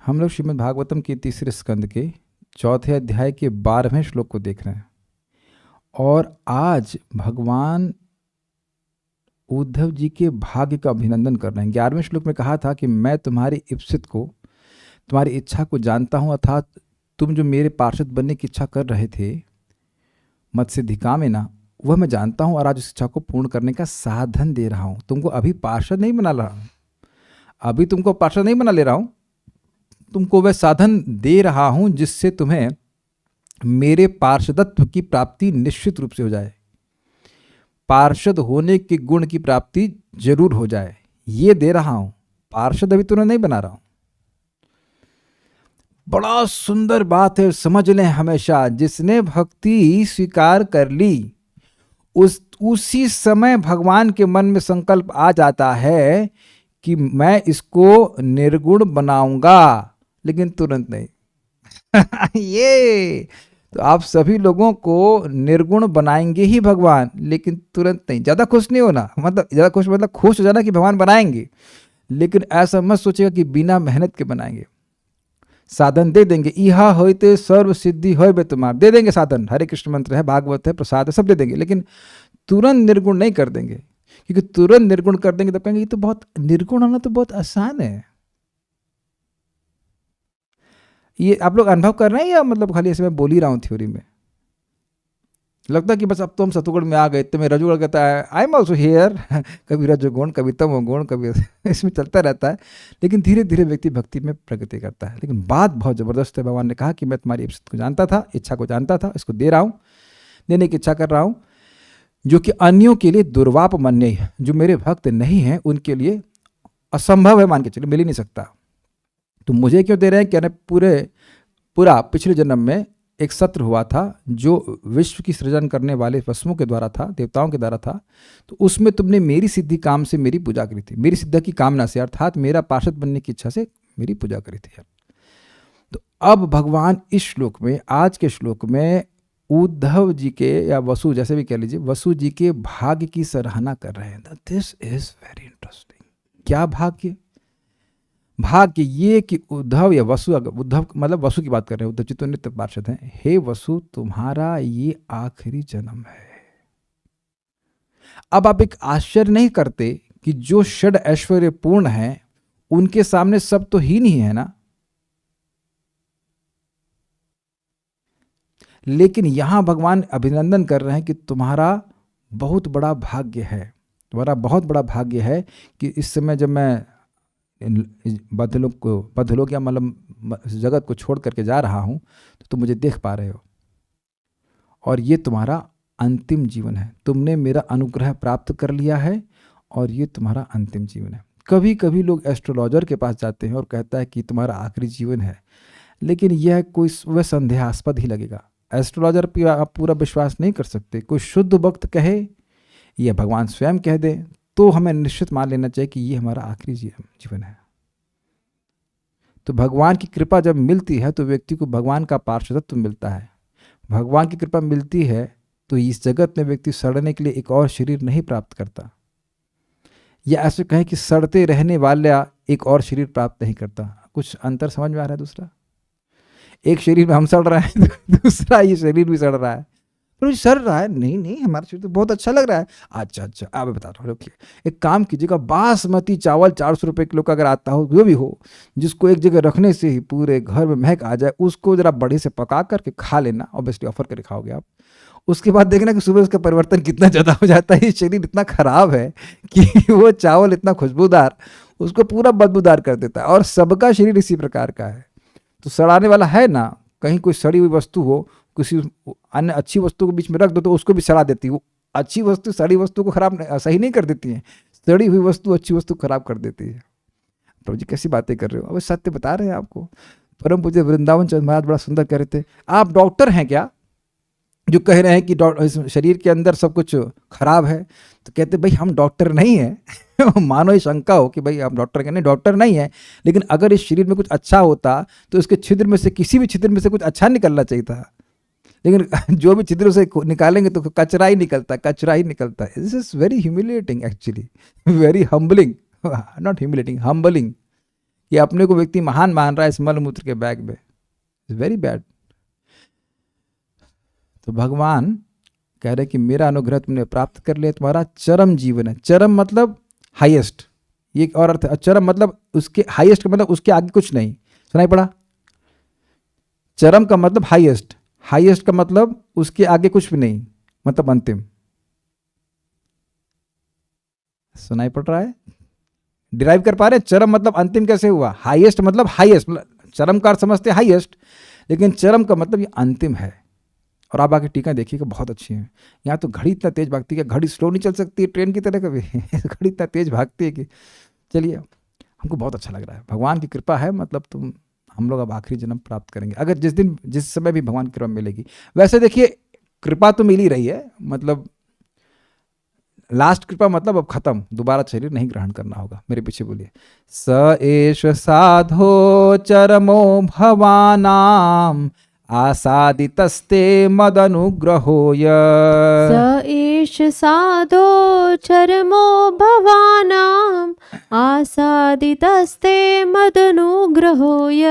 हम लोग श्रीमद् भागवतम के तीसरे स्कंद के चौथे अध्याय के 12वें श्लोक को देख रहे हैं और आज भगवान उद्धव जी के भाग्य का अभिनंदन कर रहे हैं। 11वें श्लोक में कहा था कि मैं तुम्हारी इप्सित को, तुम्हारी इच्छा को जानता हूँ, अर्थात तुम जो मेरे पार्षद बनने की इच्छा कर रहे थे मत्स्यधिकामेना, वह मैं जानता हूँ और आज उस इच्छा को पूर्ण करने का साधन दे रहा हूँ। तुमको अभी पार्षद नहीं बना रहा हूँ, अभी तुमको पार्षद नहीं बना ले रहा हूँ, तुमको वह साधन दे रहा हूँ जिससे तुम्हें मेरे पार्षदत्व की प्राप्ति निश्चित रूप से हो जाए, पार्षद होने के गुण की प्राप्ति जरूर हो जाए, ये दे रहा हूं। पार्षद अभी तुम्हें नहीं बना रहा हूं। बड़ा सुंदर बात है, समझ लें हमेशा, जिसने भक्ति स्वीकार कर ली उसी समय भगवान के मन में संकल्प आ जाता है कि मैं इसको निर्गुण बनाऊंगा, लेकिन तुरंत नहीं। ये तो आप सभी लोगों को निर्गुण बनाएंगे ही भगवान, लेकिन तुरंत नहीं। ज़्यादा खुश नहीं होना, मतलब ज़्यादा खुश मतलब खुश हो जाना कि भगवान बनाएंगे, लेकिन ऐसा मत सोचेगा कि बिना मेहनत के बनाएंगे। साधन दे देंगे, इहा होते सर्व सिद्धि होय बे तुम्हार, दे देंगे साधन, हरे कृष्ण मंत्र है, भागवत है, प्रसाद है, सब दे देंगे, लेकिन तुरंत निर्गुण नहीं कर देंगे। क्योंकि तुरंत निर्गुण कर देंगे तब कहेंगे ये तो बहुत, निर्गुण होना तो बहुत आसान है। ये आप लोग अनुभव कर रहे हैं या मतलब खाली ऐसे मैं बोल ही रहा हूँ थ्योरी में? लगता है कि बस अब तो हम सतुगुण में आ गए, तो मैं रजोगुण कहता है आई एम ऑल्सो हियर, कभी रजोगुण, कभी तमोगुण, कभी इसमें चलता रहता है, लेकिन धीरे धीरे व्यक्ति भक्ति में प्रगति करता है। लेकिन बात बहुत ज़बरदस्त है। भगवान ने कहा कि मैं तुम्हारी इप्सित को जानता था, इच्छा को जानता था, इसको दे रहा हूँ, देने की इच्छा कर रहा हूँ, जो कि अन्यों के लिए दुर्वाप मन्य है, जो मेरे भक्त नहीं हैं उनके लिए असंभव है, मान के चलिए मिल ही नहीं सकता। तो मुझे क्यों दे रहे हैं? कहने पूरा पिछले जन्म में एक सत्र हुआ था जो विश्व की सृजन करने वाले वसुओं के द्वारा था, देवताओं के द्वारा था। तो उसमें तुमने मेरी सिद्धि काम से मेरी पूजा करी थी, मेरी सिद्धि की कामना से, अर्थात मेरा पार्षद बनने की इच्छा से मेरी पूजा करी थी। तो अब भगवान इस श्लोक में, आज के श्लोक में उद्धव जी के या वसु जैसे भी कह लीजिए, वसु जी के भाग्य की सराहना कर रहे हैं। This is very interesting. क्या भाग्य? भाग्य ये कि उद्धव या वसु, उद्धव मतलब वसु की बात कर रहे हैं, उद्धव जी तो नित्य पार्षद हैं, हे वसु तुम्हारा ये आखिरी जन्म है। अब आप एक आश्चर्य नहीं करते कि जो षड ऐश्वर्य पूर्ण है उनके सामने सब तो ही नहीं है ना? लेकिन यहां भगवान अभिनंदन कर रहे हैं कि तुम्हारा बहुत बड़ा भाग्य है, तुम्हारा बहुत बड़ा भाग्य है कि इस समय जब मैं बद्ध लोग या मतलब जगत को छोड़ करके जा रहा हूं तो तुम मुझे देख पा रहे हो, और ये तुम्हारा अंतिम जीवन है। तुमने मेरा अनुग्रह प्राप्त कर लिया है और ये तुम्हारा अंतिम जीवन है। कभी कभी लोग एस्ट्रोलॉजर के पास जाते हैं और कहता है कि तुम्हारा आखिरी जीवन है, लेकिन यह कोई वह संदेहास्पद ही लगेगा। एस्ट्रोलॉजर पर आप पूरा विश्वास नहीं कर सकते। कोई शुद्ध भक्त कहे या भगवान स्वयं कह दे तो हमें निश्चित मान लेना चाहिए कि ये हमारा आखिरी जीवन है। तो भगवान की कृपा जब मिलती है तो व्यक्ति को भगवान का पार्षदत्व मिलता है। भगवान की कृपा मिलती है तो इस जगत में व्यक्ति सड़ने के लिए एक और शरीर नहीं प्राप्त करता, या ऐसे कहें कि सड़ते रहने वाला एक और शरीर प्राप्त नहीं करता। कुछ अंतर समझ में आ रहा है? दूसरा, एक शरीर में हम सड़ रहे हैं, दूसरा ये शरीर भी सड़ रहा है। तो सड़ रहा है, नहीं हमारा शरीर तो बहुत अच्छा लग रहा है। अच्छा आप बता रहा हूँ, एक काम कीजिएगा, बासमती चावल 400 रुपये किलो का अगर आता हो, जो भी हो, जिसको एक जगह रखने से ही पूरे घर में महक आ जाए, उसको जरा बढ़े से पका करके खा लेना। ऑब्वियसली ऑफर करके खाओगे आप, उसके बाद देखना कि सुबह उसका परिवर्तन कितना ज़्यादा हो जाता है। ये शरीर इतना खराब है कि वो चावल इतना खुशबूदार उसको पूरा बदबूदार कर देता है। और सबका शरीर इसी प्रकार का है। तो सड़ाने वाला है ना, कहीं कोई सड़ी हुई वस्तु हो, किसी अन्य अच्छी वस्तु को बीच में रख दो तो उसको भी सड़ा देती है। वो अच्छी वस्तु सड़ी वस्तु को खराब सही नहीं कर देती है, सड़ी हुई वस्तु अच्छी वस्तु खराब कर देती है। प्रभु जी कैसी बातें कर रहे हो? अब सत्य बता रहे हैं आपको। परम पूज्य वृंदावन चंद्र महाराज बड़ा सुंदर कह रहे थे, आप डॉक्टर हैं क्या जो कह रहे हैं कि शरीर के अंदर सब कुछ खराब है? तो कहते भाई हम डॉक्टर नहीं है। मानो ये शंका हो कि भाई आप डॉक्टर के, नहीं डॉक्टर नहीं है, लेकिन अगर इस शरीर में कुछ अच्छा होता तो इसके छिद्र में से, किसी भी छिद्र में से कुछ अच्छा निकलना चाहिए था, लेकिन जो भी छिद्रों से निकालेंगे तो कचरा ही निकलता है। This is very humiliating actually, very humbling, not humiliating, humbling, कि अपने को व्यक्ति महान मान रहा है इस मल मूत्र के बैग में, इट्स वेरी बैड। तो भगवान कह रहे कि मेरा अनुग्रह तुमने प्राप्त कर लिया, तुम्हारा चरम जीवन है। चरम मतलब हाईएस्ट, ये एक और अर्थ है। चरम मतलब उसके हाईएस्ट का मतलब उसके आगे कुछ नहीं, सुनाई पड़ा? चरम का मतलब हाईएस्ट, हाईएस्ट का मतलब उसके आगे कुछ भी नहीं, मतलब अंतिम। सुनाई पड़ रहा है? डिराइव कर पा रहे? चरम मतलब अंतिम कैसे हुआ? हाईएस्ट मतलब हाईएस्ट, चरम का अर्थ समझते हाईएस्ट, लेकिन चरम का मतलब ये अंतिम है। और आप आके टीका देखिएगा, बहुत अच्छी है। यहाँ तो घड़ी इतना तेज भागती है, घड़ी स्लो नहीं चल सकती है ट्रेन की तरह कभी घड़ी इतना तेज भागती है कि चलिए, हमको बहुत अच्छा लग रहा है। भगवान की कृपा है, मतलब हम लोग अब आखिरी जन्म प्राप्त करेंगे, अगर जिस समय भी भगवान की कृपा मिलेगी। वैसे देखिए, कृपा तो मिल ही रही है, मतलब लास्ट कृपा मतलब अब खत्म, दोबारा शरीर नहीं ग्रहण करना होगा। मेरे पीछे बोलिए, स एष साधो चरमो भवानाम आसादितस्ते मदनुग्रहोय। स एष साधो चरमो भवानाम् आसादितस्ते मदनुग्रहोय।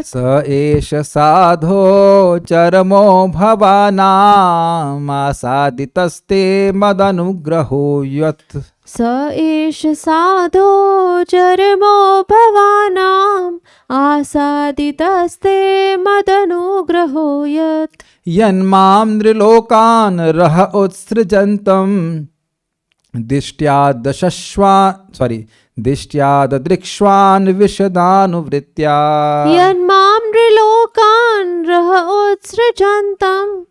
स एष साधो चरमो भवानाम् आसादितस्ते मदनुग्रहोयत्। स एष साधो चरमो भवानाम् आसादितस्ते मदनुग्रहोयत्। यन्मां नृलोकान् रह उत्सृजन्तम् दिष्ट्याददृक्ष्वान् विशदानुवृत्त्या। यन्मां नृलोकान् रह उत्सृजन्तम्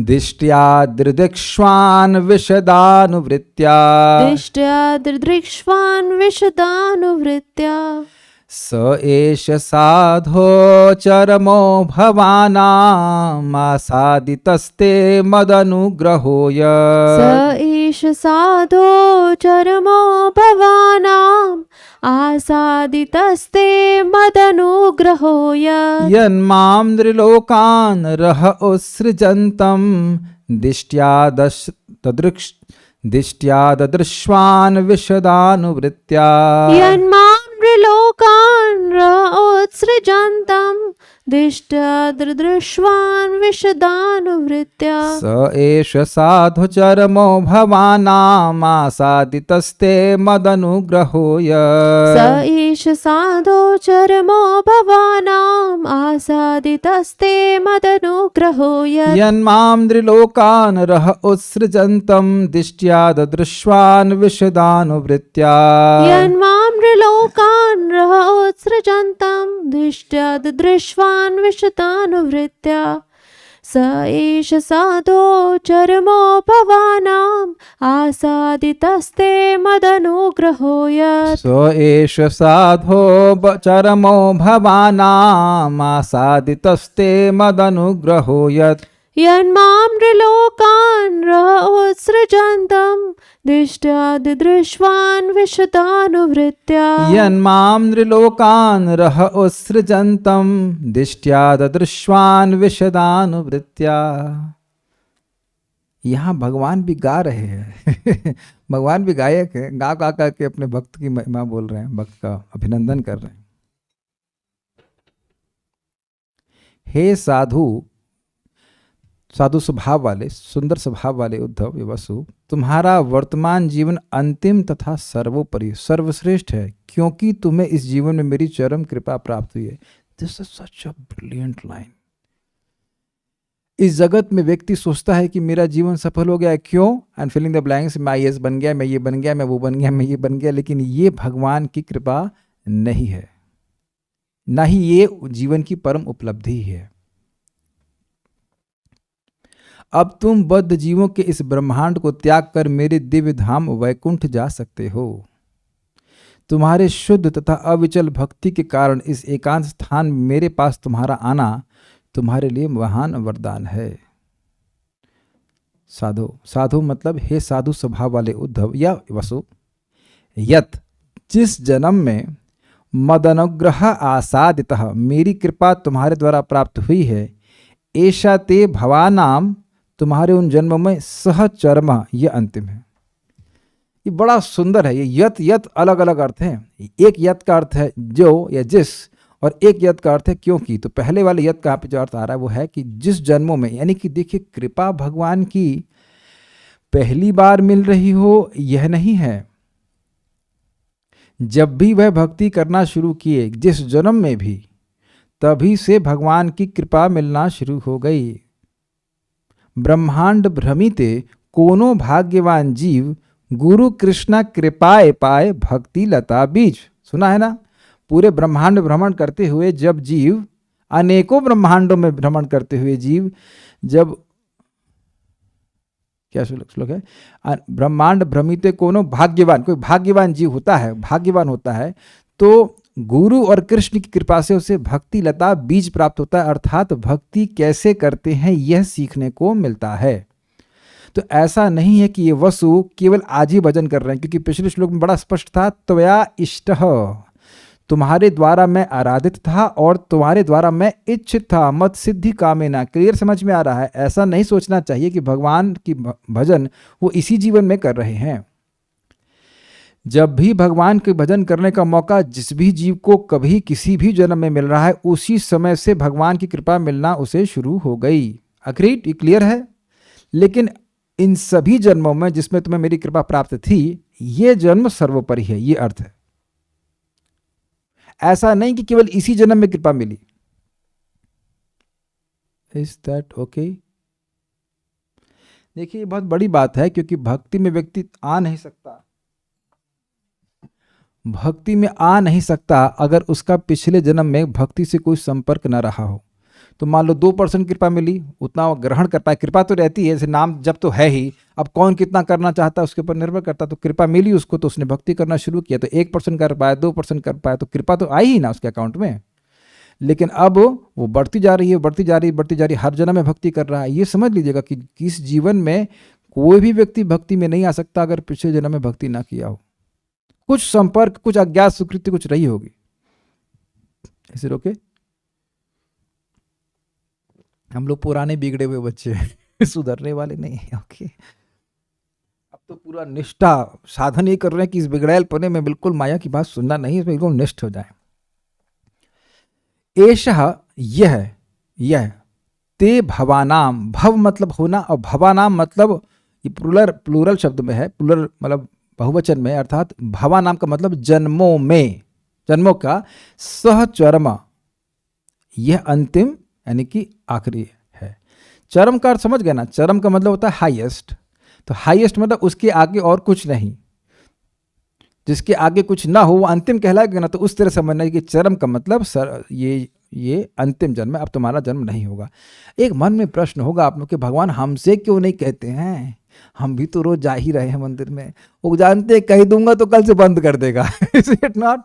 दिष्ट्यादृक्ष्वान् विशदानुवृत्त्या। दिष्ट्यादृक्ष्वान् विशदानुवृत्त्या। स एष साधो चरमो भवानाम् आसादितस्ते मदनुग्रहोय। स एष साधो चरमो भवानाम् आसादितस्ते मदनुग्रहोय। यन्मां नृलोकान् रह उत्सृजन्तम् दिष्ट्याददृक्ष्वान् विशदानुवृत्त्या। यन्मां नृलोकान् रह उत्सृजन्तम् दिष्ट्याददृक्ष्वान् विशदानुवृत्त्या। स एष साधु चरमो भवानाम् आसादितस्ते मदनुग्रहोय। स एष साधो चरमो भवानाम् आसादितस्ते मदनुग्रहोय। यन्मां नृलोकान् रह उत्सृजन्तम् दिष्ट्याददृक्ष्वान् विशदानुवृत्त्या। यन्मां नृलोकान् रह उत्सृजन्तम् दिष्ट्याददृक्ष्वान् विशदानुवृत्त्या। स एष साधो चरमो भवानाम् आसादितस्ते मदनुग्रहोय। स एष साधो चरमो भवानाम् आसादितस्ते मदनुग्रहोयत्। यन्मां नृलोकान् रह उत्सृजन्तम् दिष्ट्याददृक्ष्वान् विशदानुवृत्त्या। यन्मां नृलोकान् रह उत्सृजन्तम् दिष्ट्याददृक्ष्वान् विशदानुवृत्त्या। यहाँ भगवान भी गा रहे हैं भगवान भी गायक है, गा गा करके अपने भक्त की महिमा बोल रहे हैं, भक्त का अभिनंदन कर रहे हैं। हे साधु स्वभाव वाले, सुंदर स्वभाव वाले उद्धव ये वसु, तुम्हारा वर्तमान जीवन अंतिम तथा सर्वोपरि सर्वश्रेष्ठ है, क्योंकि तुम्हें इस जीवन में मेरी चरम कृपा प्राप्त हुई है। This is such a brilliant line. इस जगत में व्यक्ति सोचता है कि मेरा जीवन सफल हो गया है, क्यों? एंड फिलिंग द ब्लैंक्स, मैं आईएएस बन गया, मैं ये बन गया, मैं वो बन गया, मैं ये बन गया, लेकिन ये भगवान की कृपा नहीं है, ना ही ये जीवन की परम उपलब्धि है। अब तुम बद्ध जीवों के इस ब्रह्मांड को त्याग कर मेरे दिव्य धाम वैकुंठ जा सकते हो। तुम्हारे शुद्ध तथा अविचल भक्ति के कारण इस एकांत स्थान में मेरे पास तुम्हारा आना तुम्हारे लिए महान वरदान है। साधु, साधु मतलब हे साधु स्वभाव वाले उद्धव या वसु, यत जिस जन्म में मदनुग्रह आसादितः मेरी कृपा तुम्हारे द्वारा प्राप्त हुई है, ऐसा ते भवानाम तुम्हारे उन जन्मों में सह चरम, यह अंतिम है। ये बड़ा सुंदर है। ये यत यत अलग अलग अर्थ हैं। एक यत का अर्थ है जो या जिस, और एक यत का अर्थ है क्योंकि। तो पहले वाले यत का यहाँ पे जो अर्थ आ रहा है वो है कि जिस जन्मों में, यानी कि देखिए कृपा भगवान की पहली बार मिल रही हो यह नहीं है। जब भी वह भक्ति करना शुरू किए, जिस जन्म में भी, तभी से भगवान की कृपा मिलना शुरू हो गई। ब्रह्मांड भ्रमिते कोनो भाग्यवान जीव, गुरु कृष्णा कृपाए पाए भक्ति लता बीज। सुना है ना? पूरे ब्रह्मांड भ्रमण करते हुए जब जीव, अनेकों ब्रह्मांडों में भ्रमण करते हुए जीव, जब, क्या श्लोक है? ब्रह्मांड भ्रमिते कोनो भाग्यवान, कोई भाग्यवान जीव होता है, भाग्यवान होता है, तो गुरु और कृष्ण की कृपा से उसे भक्ति लता बीज प्राप्त होता है, अर्थात भक्ति कैसे करते हैं यह सीखने को मिलता है। तो ऐसा नहीं है कि ये वसु केवल आज ही भजन कर रहे हैं, क्योंकि पिछले श्लोक में बड़ा स्पष्ट था, त्वया इष्टः, तुम्हारे द्वारा मैं आराधित था और तुम्हारे द्वारा मैं इच्छित था, मत सिद्धि कामेना। क्लियर समझ में आ रहा है? ऐसा नहीं सोचना चाहिए कि भगवान की भजन वो इसी जीवन में कर रहे हैं। जब भी भगवान के भजन करने का मौका जिस भी जीव को कभी किसी भी जन्म में मिल रहा है, उसी समय से भगवान की कृपा मिलना उसे शुरू हो गई। अग्रीड? ये क्लियर है? लेकिन इन सभी जन्मों में जिसमें तुम्हें मेरी कृपा प्राप्त थी, ये जन्म सर्वोपरि है, ये अर्थ है। ऐसा नहीं कि केवल इसी जन्म में कृपा मिली। Is that okay? देखिए, ये बहुत बड़ी बात है, क्योंकि भक्ति में व्यक्ति आ नहीं सकता, भक्ति में आ नहीं सकता अगर उसका पिछले जन्म में भक्ति से कोई संपर्क न रहा हो। तो मान लो 2% कृपा मिली, उतना वो ग्रहण कर पाए, कृपा तो रहती है, जैसे नाम जब तो है ही, अब कौन कितना करना चाहता है उसके ऊपर निर्भर करता। तो कृपा मिली उसको, तो उसने भक्ति करना शुरू किया, तो 1% कर पाया, 2% कर पाया, तो कृपा तो आई ही ना उसके अकाउंट में। लेकिन अब वो बढ़ती जा रही है, बढ़ती जा रही है, बढ़ती जा रही है, हर जन्म में भक्ति कर रहा है। ये समझ लीजिएगा कि इस जीवन में कोई भी व्यक्ति भक्ति में नहीं आ सकता अगर पिछले जन्म में भक्ति ना किया हो। कुछ संपर्क, कुछ अज्ञात सुकृति कुछ रही होगी। ऐसे रोके, हम लोग पुराने बिगड़े हुए बच्चे हैं, सुधरने वाले नहीं है। ओके, अब तो पूरा निष्ठा साधन ये कर रहे हैं कि इस बिगड़ैल पने में बिल्कुल माया की बात सुनना नहीं, इसमें बिल्कुल निष्ठ हो जाए। एषः, यह ते भवानाम, भव मतलब होना और भवानाम मतलब ये प्लूरल शब्द में है, प्लूरल मतलब बहुवचन में, अर्थात भवानाम का मतलब जन्मों में, जन्मों का सहचरम, यह अंतिम यानी कि आखिरी है। चरम का अर्थ समझ गए ना? चरम का मतलब होता है हाईएस्ट, तो हाईएस्ट मतलब उसके आगे और कुछ नहीं, जिसके आगे कुछ ना हो वो अंतिम कहलाएगा ना। तो उस तरह समझना कि चरम का मतलब ये अंतिम जन्म है, अब तुम्हारा जन्म नहीं होगा। एक मन में प्रश्न होगा आप लोग कि भगवान हमसे क्यों नहीं कहते हैं? हम भी तो रोज जा ही रहे हैं मंदिर में, वो जानते कह दूंगा तो कल से बंद कर देगा। Is it not?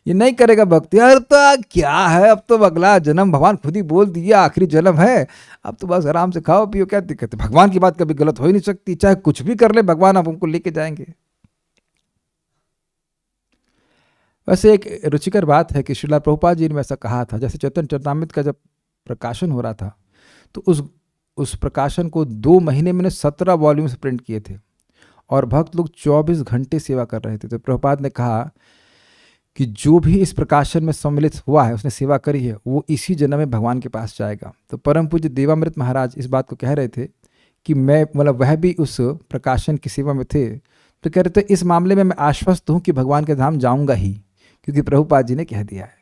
ये नहीं करेगा भक्ति। यार तो क्या है, अब तो अगला जन्म भगवान खुद ही बोल दिया आखिरी जन्म है, अब तो बस आराम से खाओ पियो, क्या दिक्कत है? भगवान की बात कभी गलत हो ही नहीं सकती, चाहे कुछ भी कर ले भगवान आप हमको लेके जाएंगे। वैसे एक रुचिकर बात है कि श्रीला प्रभुपाद जी ने ऐसा कहा था, जैसे चैतन्य चरितामृत का जब प्रकाशन हो रहा था तो उस प्रकाशन को 2 महीने में 17 वॉल्यूम्स प्रिंट किए थे और भक्त लोग 24 घंटे सेवा कर रहे थे। तो प्रभुपाद ने कहा कि जो भी इस प्रकाशन में सम्मिलित हुआ है, उसने सेवा करी है, वो इसी जन्म में भगवान के पास जाएगा। तो परम पूज्य देवामृत महाराज इस बात को कह रहे थे कि मैं मतलब वह भी उस प्रकाशन की सेवा में थे, तो कह रहे थे इस मामले में मैं आश्वस्त हूँ कि भगवान के धाम जाऊँगा ही, क्योंकि प्रभुपाद जी ने कह दिया है।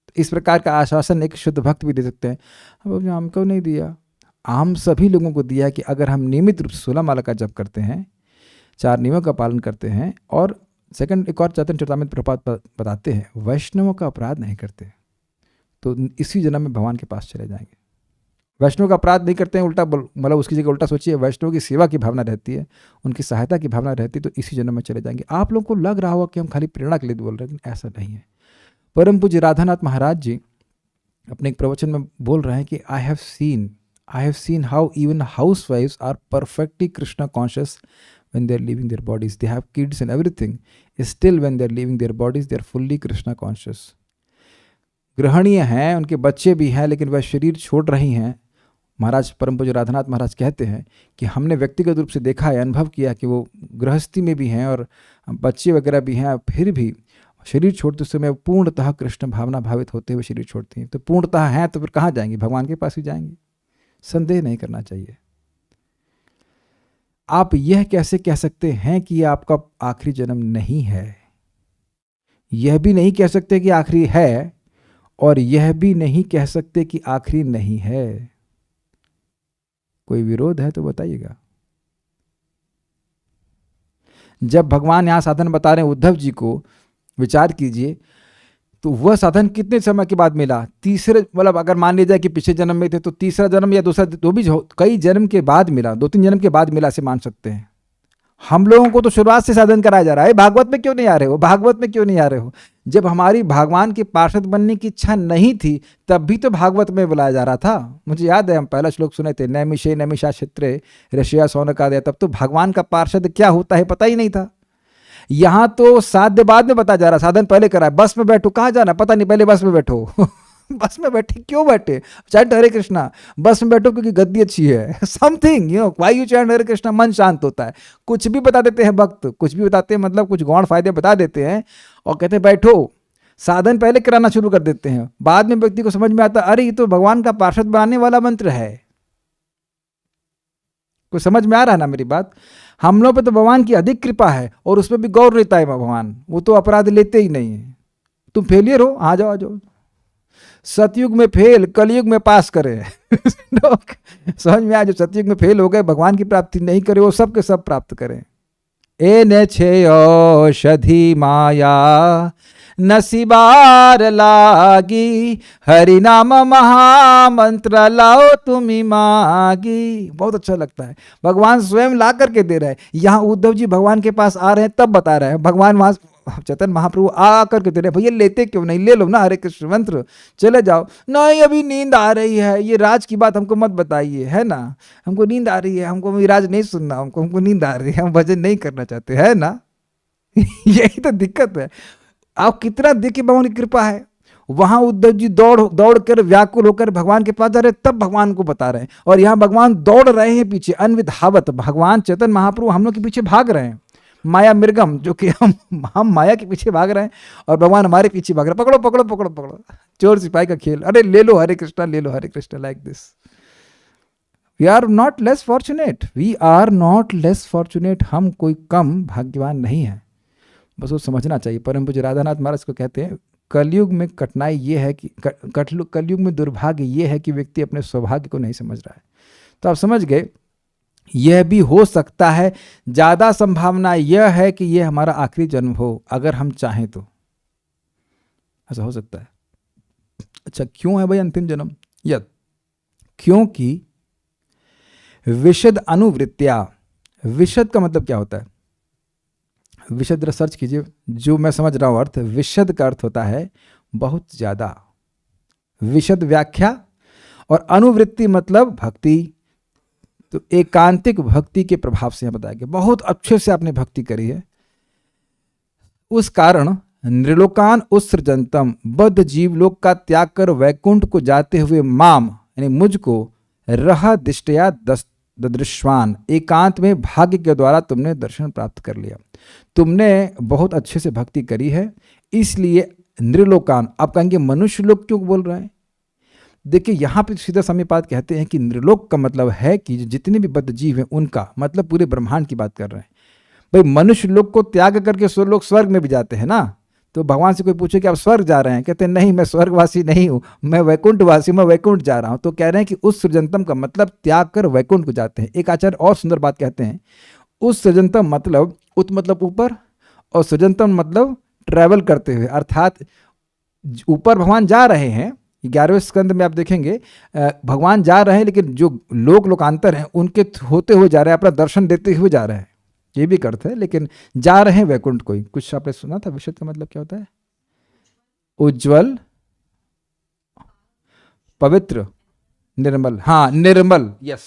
तो इस प्रकार का आश्वासन एक शुद्ध भक्त भी दे सकते हैं। अब हमको नहीं दिया, हम सभी लोगों को दिया कि अगर हम नियमित रूप से 16 माला का जप करते हैं, 4 नियमों का पालन करते हैं, और सेकंड एक और चैतन्य चरितामृत प्रभुपाद बताते हैं वैष्णवों का अपराध नहीं करते, तो इसी जन्म में भगवान के पास चले जाएंगे। वैष्णव का अपराध नहीं करते हैं, उल्टा मतलब उसकी जगह उल्टा सोचिए, वैष्णव की सेवा की भावना रहती है, उनकी सहायता की भावना रहती है, तो इसी जन्म में चले जाएंगे। आप लोगों को लग रहा होगा कि हम खाली प्रेरणा के लिए बोल रहे हैं, लेकिन ऐसा नहीं है। परम पूज्य राधानाथ महाराज जी अपने एक प्रवचन में बोल रहे हैं कि I have seen how even हाउसवाइफ्स are perfectly Krishna conscious when they are leaving their bodies. They have kids and everything. Still when they are leaving their bodies, they are fully Krishna conscious. गृहणीय हैं, उनके बच्चे भी हैं, लेकिन वह शरीर छोड़ रही हैं, महाराज परम पूज्य राधानाथ महाराज कहते हैं कि हमने व्यक्तिगत रूप से देखा है, अनुभव किया कि वो गृहस्थी में भी हैं और बच्चे वगैरह भी हैं, फिर भी शरीर छोड़ते समय पूर्णतः कृष्ण भावना भावित होते हुए शरीर छोड़ती हैं। तो पूर्णतः हैं तो फिर कहाँ जाएंगे? भगवान के पास ही जाएंगे। संदेह नहीं करना चाहिए। आप यह कैसे कह सकते हैं कि यह आपका आखिरी जन्म नहीं है? यह भी नहीं कह सकते कि आखिरी है और यह भी नहीं कह सकते कि आखिरी नहीं है। कोई विरोध है तो बताइएगा। जब भगवान यहां साधन बता रहे हैं उद्धव जी को, विचार कीजिए, तो वह साधन कितने समय के बाद मिला? तीसरे, मतलब अगर मान लिया जाए कि पिछले जन्म में थे तो तीसरा जन्म या दूसरा, तो भी कई जन्म के बाद मिला, 2-3 जन्म के बाद मिला, से मान सकते हैं। हम लोगों को तो शुरुआत से साधन कराया जा रहा है। भागवत में क्यों नहीं आ रहे हो? भागवत में क्यों नहीं आ रहे हो? जब हमारी भगवान के पार्षद बनने की इच्छा नहीं थी तब भी तो भागवत में बुलाया जा रहा था। मुझे याद है हम पहला श्लोक सुने थे, नैमिषे नैमिषा क्षेत्रे ऋषिया सौनकादय। तब तो भगवान का पार्षद क्या होता है पता ही नहीं था। यहाँ तो साध्य बाद में बताया जा रहा, साधन पहले करा है। बस में बैठो, कहाँ जाना पता नहीं, पहले बस में बैठो। बस में बैठे, क्यों बैठे? चैंट हरे कृष्णा। बस में बैठो क्योंकि गद्दी अच्छी है। समथिंग व्हाई यू चैंट हरे कृष्णा, मन शांत होता है। कुछ भी बता देते हैं भक्त, कुछ भी बताते हैं, मतलब कुछ गौण फायदे बता देते हैं और कहते हैं बैठो। साधन पहले कराना शुरू कर देते हैं, बाद में व्यक्ति को समझ में आता अरे ये तो भगवान का पार्षद बनाने वाला मंत्र है। कोई समझ में आ रहा है ना मेरी बात? हम लोग पे तो भगवान की अधिक कृपा है और उसमें भी गौर लेता है भगवान, वो तो अपराध लेते ही नहीं है। तुम फेलियर हो, आ जाओ आ जाओ। सतयुग में फेल, कलयुग में पास करे। समझ में आ जाओ, सतयुग में फेल हो गए, भगवान की प्राप्ति नहीं करे, वो सब के सब प्राप्त करें। ए न छे औषधि माया नसीबार लागी, हरि नाम महामंत्र लाओ तुम्ही मागी। बहुत अच्छा लगता है, भगवान स्वयं ला करके दे रहे हैं। यहाँ उद्धव जी भगवान के पास आ रहे हैं तब बता रहे हैं, भगवान वहां चैतन्य महाप्रभु आ करके दे रहे हैं, भैया लेते क्यों नहीं, ले लो ना हरे कृष्ण मंत्र, चले जाओ। नहीं अभी नींद आ रही है, ये राज की बात हमको मत बताइए, है ना, हमको नींद आ रही है, हमको ये राज नहीं सुनना, हमको नींद आ रही है, हम भजन नहीं करना चाहते, है ना। यही तो दिक्कत है। आप कितना देखिए भगवान की कृपा है। वहां उद्धव जी दौड़ कर व्याकुल होकर भगवान के पास जा रहे, तब भगवान को बता रहे हैं। और यहाँ भगवान दौड़ रहे हैं पीछे, अनविधावत भगवान चैतन्य महाप्रभु हम लोग के पीछे भाग रहे हैं। माया मृगम, जो कि हम माया के पीछे भाग रहे हैं और भगवान हमारे पीछे भाग रहे हैं। पकड़ो पकड़ो पकड़ो पकड़ो, चोर सिपाही का खेल। अरे ले लो हरे कृष्णा, ले लो Hare Krishna, like this. We are not less fortunate, we are not less fortunate. हम कोई कम भाग्यवान नहीं है, बस वो समझना चाहिए। परम पूज्य राधानाथ महाराज को कहते हैं कलयुग में कठिनाई ये है कि कलयुग में दुर्भाग्य ये है कि व्यक्ति अपने सौभाग्य को नहीं समझ रहा है। तो आप समझ गए, यह भी हो सकता है, ज़्यादा संभावना यह है कि यह हमारा आखिरी जन्म हो, अगर हम चाहें तो ऐसा हो सकता है। अच्छा, क्यों है भाई अंतिम जन्म? क्योंकि विशद अनुवृत्तिया, विशद का मतलब क्या होता है? विशद रिसर्च कीजिए, जो मैं समझ रहा हूं अर्थ, विशद का अर्थ होता है बहुत ज्यादा, विशद व्याख्या, और अनुवृत्ति मतलब भक्ति। तो एकांतिक भक्ति के प्रभाव से बताया गया, बहुत अच्छे से आपने भक्ति करी है, उस कारण नृलोकान उत्सृजंतम, बद्ध जीवलोक का त्याग कर वैकुंठ को जाते हुए माम यानी मुझको रह दिष्टया ददृश्वान, एकांत में भाग्य के द्वारा तुमने दर्शन प्राप्त कर लिया। तुमने बहुत अच्छे से भक्ति करी है, इसलिए नृलोकान। आप कहेंगे मनुष्य लोग क्यों बोल रहे हैं? देखिए यहाँ पे सीधा समीपात कहते हैं कि नृलोक का मतलब है कि जितने भी बद्ध जीव हैं उनका, मतलब पूरे ब्रह्मांड की बात कर रहे हैं। भाई मनुष्य लोग को त्याग करके लोग स्वर्ग में भी जाते हैं ना। तो भगवान से कोई पूछे कि आप स्वर्ग जा रहे हैं, कहते हैं नहीं मैं स्वर्गवासी नहीं हूँ, मैं वैकुंठवासी, मैं वैकुंठ जा रहा हूँ। तो कह रहे हैं कि उस सृजनतम का मतलब त्याग कर वैकुंठ को जाते हैं। एक आचार्य और सुंदर बात कहते हैं, उस सृजनतम मतलब उत मतलब ऊपर, और सृजनतम मतलब ट्रैवल करते हुए, अर्थात ऊपर भगवान जा रहे हैं। 11वें स्कंद में आप देखेंगे भगवान जा रहे हैं, लेकिन जो लोकांतर हैं उनके होते हुए जा रहे हैं, अपना दर्शन देते हुए जा रहे हैं, ये भी अर्थ है। लेकिन जा रहे हैं वैकुंठ को ही। कुछ आपने सुना था विशद का मतलब क्या होता है? उज्जवल, पवित्र, निर्मल। हाँ निर्मल, यस,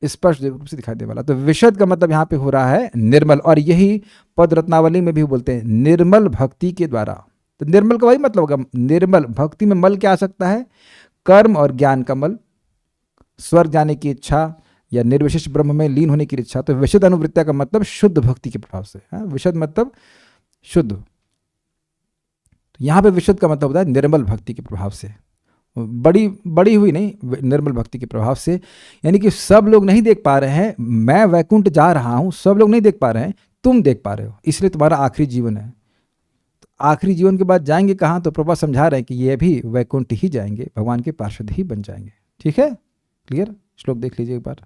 स्पष्ट रूप से दिखाई देने वाला। तो विशद का मतलब यहाँ पे हो रहा है निर्मल, और यही पद रत्नावली में भी बोलते हैं निर्मल भक्ति के द्वारा। तो निर्मल का वही मतलब होगा, निर्मल भक्ति में मल क्या आ सकता है? कर्म और ज्ञान कमल, स्वर्ग जाने की इच्छा या निर्विशेष ब्रह्म में लीन होने की इच्छा। तो विशुद्ध अनुवृत्तिया का मतलब शुद्ध भक्ति के प्रभाव से। विशुद्ध मतलब शुद्ध, तो यहाँ पे विशुद्ध का मतलब होता है निर्मल भक्ति के प्रभाव से, बड़ी हुई नहीं, निर्मल भक्ति के प्रभाव से। यानी कि सब लोग नहीं देख पा रहे हैं, मैं वैकुंठ जा रहा हूँ, सब लोग नहीं देख पा रहे हैं, तुम देख पा रहे हो, इसलिए तुम्हारा आखिरी जीवन है। तो आखिरी जीवन के बाद जाएंगे कहाँ? तो प्रभु समझा रहे हैं कि ये भी वैकुंठ ही जाएंगे, भगवान के पार्षद ही बन जाएंगे। ठीक है, क्लियर? श्लोक देख लीजिए एक बार।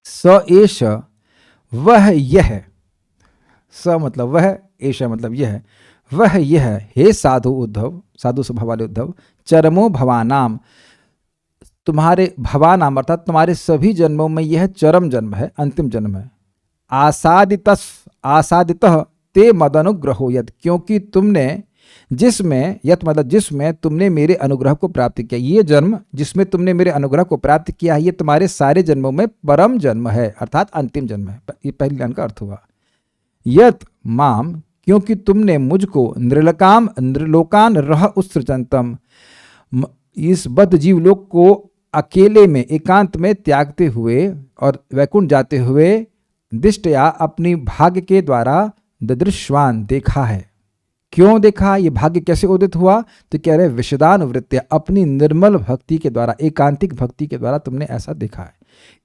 स एष वह यह, स मतलब वह, एष मतलब यह, वह यह, हे साधु उद्धव, साधु स्वभाव वाले उद्धव, चरमो भवानाम, तुम्हारे भवानाम अर्थात तुम्हारे सभी जन्मों में यह चरम जन्म है, अंतिम जन्म है। आसादितस, आसादितः ते मदनुग्रहो यद, क्योंकि तुमने जिसमें, यत मतलब जिसमें तुमने मेरे अनुग्रह को प्राप्त किया, ये जन्म जिसमें तुमने मेरे अनुग्रह को प्राप्त किया है, ये तुम्हारे सारे जन्मों में परम जन्म है, अर्थात अंतिम जन्म है। ये पहली लाइन का अर्थ हुआ। यत माम, क्योंकि तुमने मुझको नृलोकान रह उत्सृजंतम, इस बद्ध जीवलोक को अकेले में एकांत में त्यागते हुए और वैकुंठ जाते हुए दिष्टया अपनी भाग्य के द्वारा ददृश्वान देखा है। क्यों देखा? ये भाग्य कैसे उदित हुआ? तो कह रहे विशदानुवृत्तिया, अपनी निर्मल भक्ति के द्वारा, एकांतिक भक्ति के द्वारा तुमने ऐसा देखा है।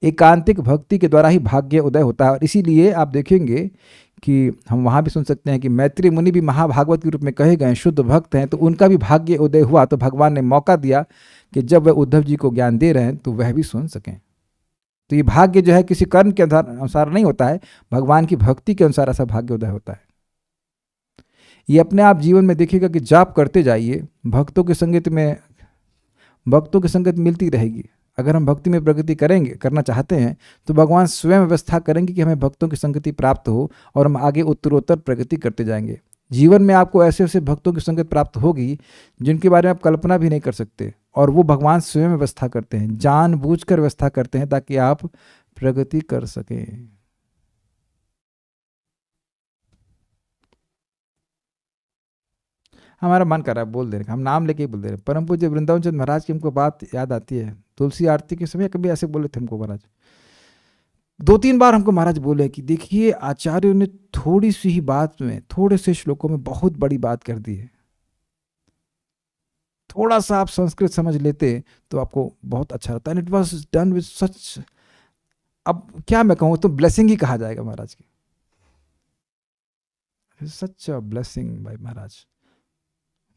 एकांतिक भक्ति के द्वारा ही भाग्य उदय होता है। और इसीलिए आप देखेंगे कि हम वहाँ भी सुन सकते हैं कि मैत्री मुनि भी महाभागवत के रूप में कहे गए, शुद्ध भक्त हैं, तो उनका भी भाग्य उदय हुआ। तो भगवान ने मौका दिया कि जब वह उद्धव जी को ज्ञान दे रहे हैं तो वह भी सुन सकें। तो ये भाग्य जो है किसी कर्म के अनुसार नहीं होता है, भगवान की भक्ति के अनुसार ऐसा भाग्य उदय होता है। ये अपने आप जीवन में देखिएगा कि जाप करते जाइए, भक्तों की संगत में, भक्तों की संगत मिलती रहेगी। अगर हम भक्ति में प्रगति करेंगे, करना चाहते हैं, तो भगवान स्वयं व्यवस्था करेंगे कि हमें भक्तों की संगति प्राप्त हो और हम आगे उत्तरोत्तर प्रगति करते जाएंगे। जीवन में आपको ऐसे ऐसे भक्तों की संगत प्राप्त होगी जिनके बारे में आप कल्पना भी नहीं कर सकते, और वो भगवान स्वयं व्यवस्था करते हैं, जानबूझकर व्यवस्था करते हैं ताकि आप प्रगति कर सकें। हमारा मन कर रहा है बोल दे रहे, हम नाम लेके ही बोल दे रहे। परम पूज्य वृंदावन चंद्र महाराज की हमको बात याद आती है। तुलसी आरती के समय कभी ऐसे बोले थे हमको महाराज, 2-3 बार हमको महाराज बोले कि देखिए आचार्यों ने थोड़ी सी ही बात में, थोड़े से श्लोकों में बहुत बड़ी बात कर दी है। थोड़ा सा आप संस्कृत समझ लेते तो आपको बहुत अच्छा लगता है। It was done with such, अब क्या मैं कहूँ, तो ब्लेसिंग ही कहा जाएगा महाराज की। सच अ ब्लेसिंग भाई महाराज।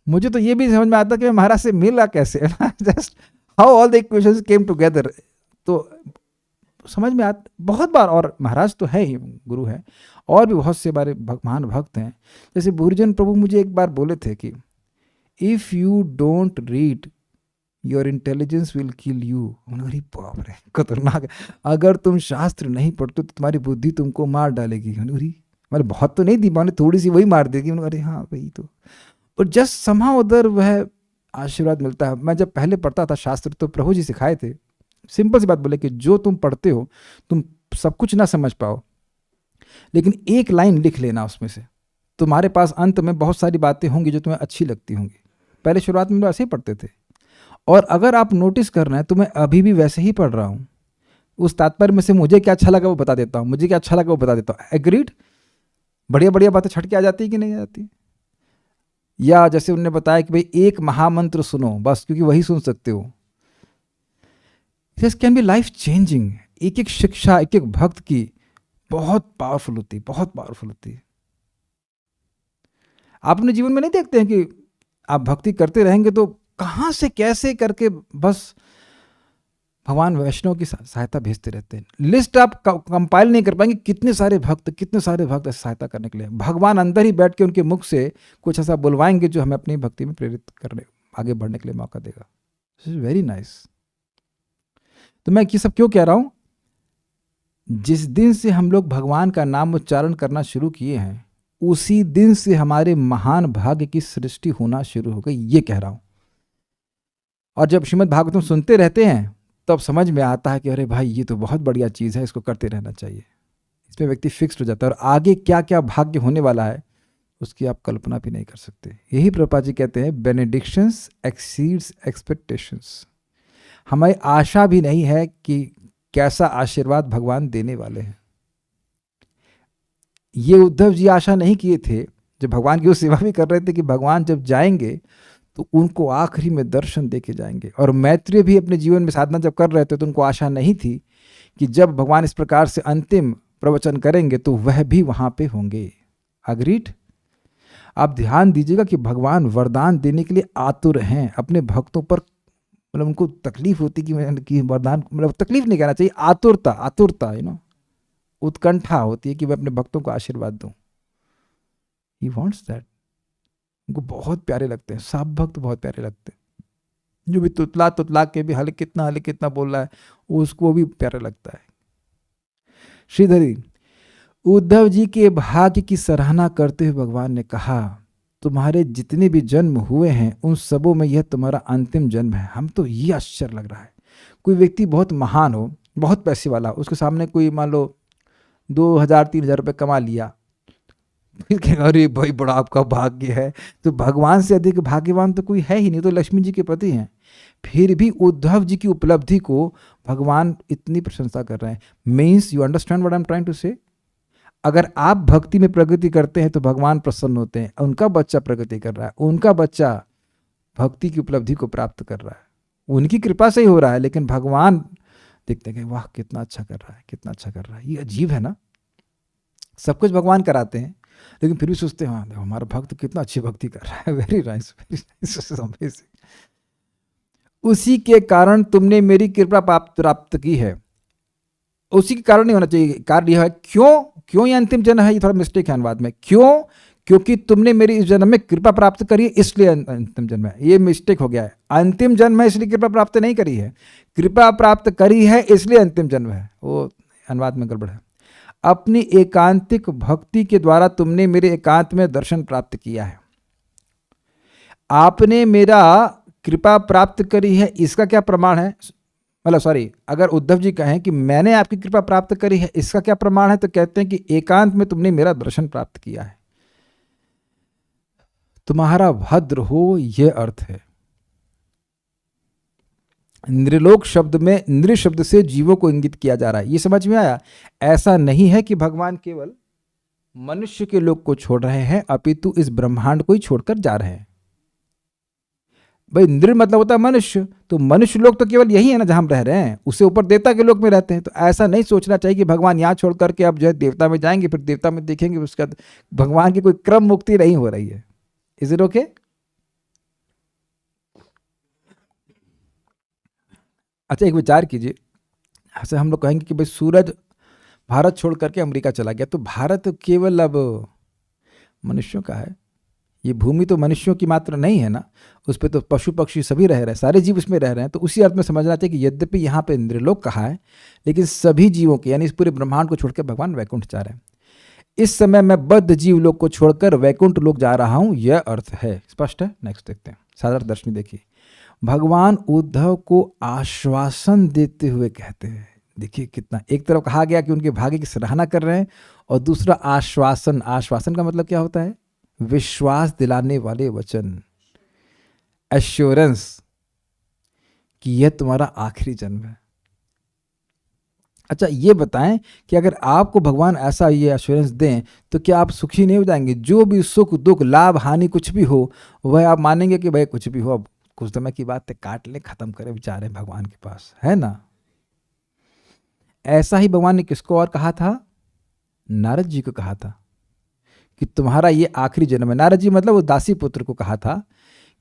मुझे तो ये भी समझ में आता कि मैं महाराज से मिला कैसे, just how all the equations came together. तो समझ में आता बहुत बार, और महाराज तो है ही, गुरु है, और भी बहुत से बारे महान भक्त हैं। जैसे भूरिजन प्रभु मुझे एक बार बोले थे कि if you don't read your intelligence will kill you. अरे बाप रे, खतरनाक है। अगर तुम शास्त्र नहीं पढ़ते तो तुम्हारी बुद्धि तुमको मार डालेगी। मतलब बहुत तो नहीं दी, मैंने थोड़ी सी वही मार देगी। अरे हाँ वही तो, और जस्ट समहाउ उधर वह आशीर्वाद मिलता है। मैं जब पहले पढ़ता था शास्त्र तो प्रभु जी सिखाए थे, सिंपल सी बात बोले कि जो तुम पढ़ते हो, तुम सब कुछ ना समझ पाओ, लेकिन एक लाइन लिख लेना उसमें से, तुम्हारे पास अंत में बहुत सारी बातें होंगी जो तुम्हें अच्छी लगती होंगी। पहले शुरुआत में ऐसे ही पढ़ते थे, और अगर आप नोटिस कर रहे हैं तो मैं अभी भी वैसे ही पढ़ रहा हूँ। उस तात्पर्य में से मुझे क्या अच्छा लगा वो बता देता हूँ, मुझे क्या अच्छा लगा वो बता देता हूँ। एग्रीड? बढ़िया बढ़िया बातें छट के आ जाती है कि नहीं आती? या जैसे उन्होंने बताया कि भाई एक महामंत्र सुनो बस, क्योंकि वही सुन सकते हो। This can be life changing. एक एक शिक्षा, एक एक भक्त की बहुत पावरफुल होती है, बहुत पावरफुल होती है। आप अपने जीवन में नहीं देखते हैं कि आप भक्ति करते रहेंगे तो कहाँ से कैसे करके बस भगवान वैष्णव की सहायता भेजते रहते हैं। लिस्ट आप कंपाइल नहीं कर पाएंगे, कितने सारे भक्त ऐसे सहायता करने के लिए। भगवान अंदर ही बैठ के उनके मुख से कुछ ऐसा बुलवाएंगे जो हमें अपनी भक्ति में प्रेरित करने, आगे बढ़ने के लिए मौका देगा। This is very nice. तो मैं ये सब क्यों कह रहा हूं? जिस दिन से हम लोग भगवान का नाम उच्चारण करना शुरू किए हैं, उसी दिन से हमारे महान भाग्य की सृष्टि होना शुरू हो गई, ये कह रहा हूं। और जब श्रीमद् भागवतम सुनते रहते हैं तब समझ में आता है कि अरे भाई ये तो बहुत बढ़िया चीज़ है, इसको करते रहना चाहिए। इसमें व्यक्ति फिक्स्ड हो जाता है, और आगे क्या क्या भाग्य होने वाला है उसकी आप कल्पना भी नहीं कर सकते। यही प्रभुपाद जी कहते हैं, बेनेडिक्शंस एक्सीड्स एक्सपेक्टेशंस। हमें आशा भी नहीं है कि कैसा आशीर्वाद भगवान देने वाले हैं। ये उद्धव जी आशा नहीं किए थे जब भगवान की वो सेवा भी कर रहे थे कि भगवान जब जाएंगे तो उनको आखिरी में दर्शन दे के जाएंगे। और मैत्रेय भी अपने जीवन में साधना जब कर रहे थे तो उनको आशा नहीं थी कि जब भगवान इस प्रकार से अंतिम प्रवचन करेंगे तो वह भी वहां पे होंगे। अग्रीड। आप ध्यान दीजिएगा कि भगवान वरदान देने के लिए आतुर हैं अपने भक्तों पर। मतलब उनको तकलीफ होती कि वरदान, मतलब तकलीफ नहीं कहना चाहिए, आतुरता, आतुरता, उत्कंठा होती है कि मैं अपने भक्तों को आशीर्वाद दूं। He wants that. उनको बहुत प्यारे लगते हैं, सब भक्त बहुत प्यारे लगते हैं। जो भी तुतला के भी हले कितना बोल रहा है उसको भी प्यारा लगता है। श्रीधरी, उद्धव जी के भाग्य की सराहना करते हुए भगवान ने कहा, तुम्हारे जितने भी जन्म हुए हैं उन सबों में यह तुम्हारा अंतिम जन्म है। हम तो ये आश्चर्य लग रहा है, कोई व्यक्ति बहुत महान हो, बहुत पैसे वाला, उसके सामने कोई मान लो 2000-3000 रुपये कमा लिया, फिर कहेगा अरे भाई बड़ा आपका भाग्य है। तो भगवान से अधिक भाग्यवान तो कोई है ही नहीं, तो लक्ष्मी जी के पति हैं। फिर भी उद्धव जी की उपलब्धि को भगवान इतनी प्रशंसा कर रहे हैं। Means you understand what I am trying to say. अगर आप भक्ति में प्रगति करते हैं तो भगवान प्रसन्न होते हैं। उनका बच्चा प्रगति कर रहा है, उनका बच्चा भक्ति की उपलब्धि को प्राप्त कर रहा है, उनकी कृपा से ही हो रहा है। लेकिन भगवान देखते हैं वाह कितना अच्छा कर रहा है, कितना अच्छा कर रहा है। ये अजीब है ना, सब कुछ भगवान कराते हैं लेकिन फिर भी सोचते हैं हाँ हमारा भक्त कितना अच्छी भक्ति कर रहा है। Very nice, very nice. उसी के कारण तुमने मेरी कृपा प्राप्त की है। उसी के कारण नहीं होना चाहिए, कारण यह है क्यों ये अंतिम जन्म है। ये थोड़ा मिस्टेक है अनुवाद में। क्योंकि तुमने मेरी इस जन्म में कृपा प्राप्त करी है इसलिए अंतिम जन्म है। ये मिस्टेक हो गया है। अंतिम जन्म है इसलिए कृपा प्राप्त नहीं करी है, कृपा प्राप्त करी है इसलिए अंतिम जन्म है। वो अनुवाद में गड़बड़ है। अपनी एकांतिक भक्ति के द्वारा तुमने मेरे एकांत में दर्शन प्राप्त किया है। आपने मेरा कृपा प्राप्त करी है इसका क्या प्रमाण है, मतलब सॉरी, अगर उद्धव जी कहें कि मैंने आपकी कृपा प्राप्त करी है इसका क्या प्रमाण है, तो कहते हैं कि एकांत में तुमने मेरा दर्शन प्राप्त किया है। तुम्हारा भद्र हो यह अर्थ है। नृलोक शब्द में नृ शब्द से जीवों को इंगित किया जा रहा है। ये समझ में आया। ऐसा नहीं है कि भगवान केवल मनुष्य के लोक को छोड़ रहे हैं, अपितु इस ब्रह्मांड को ही छोड़कर जा रहे हैं। भाई नृ मतलब होता है मनुष्य, तो मनुष्य लोग तो केवल यही है ना जहां हम रह रहे हैं, उससे ऊपर देवता के लोक में रहते हैं। तो ऐसा नहीं सोचना चाहिए कि भगवान यहाँ छोड़ करके अब जो है देवता में जाएंगे, फिर देवता में देखेंगे, उसका भगवान की कोई क्रम मुक्ति नहीं हो रही है। Is it okay? अच्छा एक विचार कीजिए, ऐसे हम लोग कहेंगे कि भाई सूरज भारत छोड़ करके अमेरिका चला गया, तो भारत केवल अब मनुष्यों का है। ये भूमि तो मनुष्यों की मात्र नहीं है ना, उस पर तो पशु पक्षी सभी रह रहे हैं, सारे जीव उसमें रह रहे हैं। तो उसी अर्थ में समझना चाहिए कि यद्यपि यहाँ पे इंद्रलोक कहा है, लेकिन सभी जीवों के यानी इस पूरे ब्रह्मांड को छोड़कर भगवान वैकुंठ जा रहे हैं। इस समय मैं बद्ध जीव लोक को छोड़कर वैकुंठ लोक जा रहा हूँ, यह अर्थ है। स्पष्ट है? नेक्स्ट देखते हैं। साधारण दर्शनी देखिए, भगवान उद्धव को आश्वासन देते हुए कहते हैं, देखिए कितना, एक तरफ कहा गया कि उनके भाग्य की सराहना कर रहे हैं और दूसरा आश्वासन। आश्वासन का मतलब क्या होता है? विश्वास दिलाने वाले वचन, एश्योरेंस कि यह तुम्हारा आखिरी जन्म है। अच्छा ये बताएं कि अगर आपको भगवान ऐसा ये एश्योरेंस दें तो क्या आप सुखी नहीं हो जाएंगे? जो भी सुख दुख लाभ हानि कुछ भी हो वह आप मानेंगे कि भाई कुछ भी हो, अब कुछ समय की बात है, काट ले, खत्म करें, बेचारे भगवान के पास है ना। ऐसा ही भगवान ने किसको और कहा था? नारद जी को कहा था कि तुम्हारा ये आखिरी जन्म है। नारद जी मतलब वो दासी पुत्र को कहा था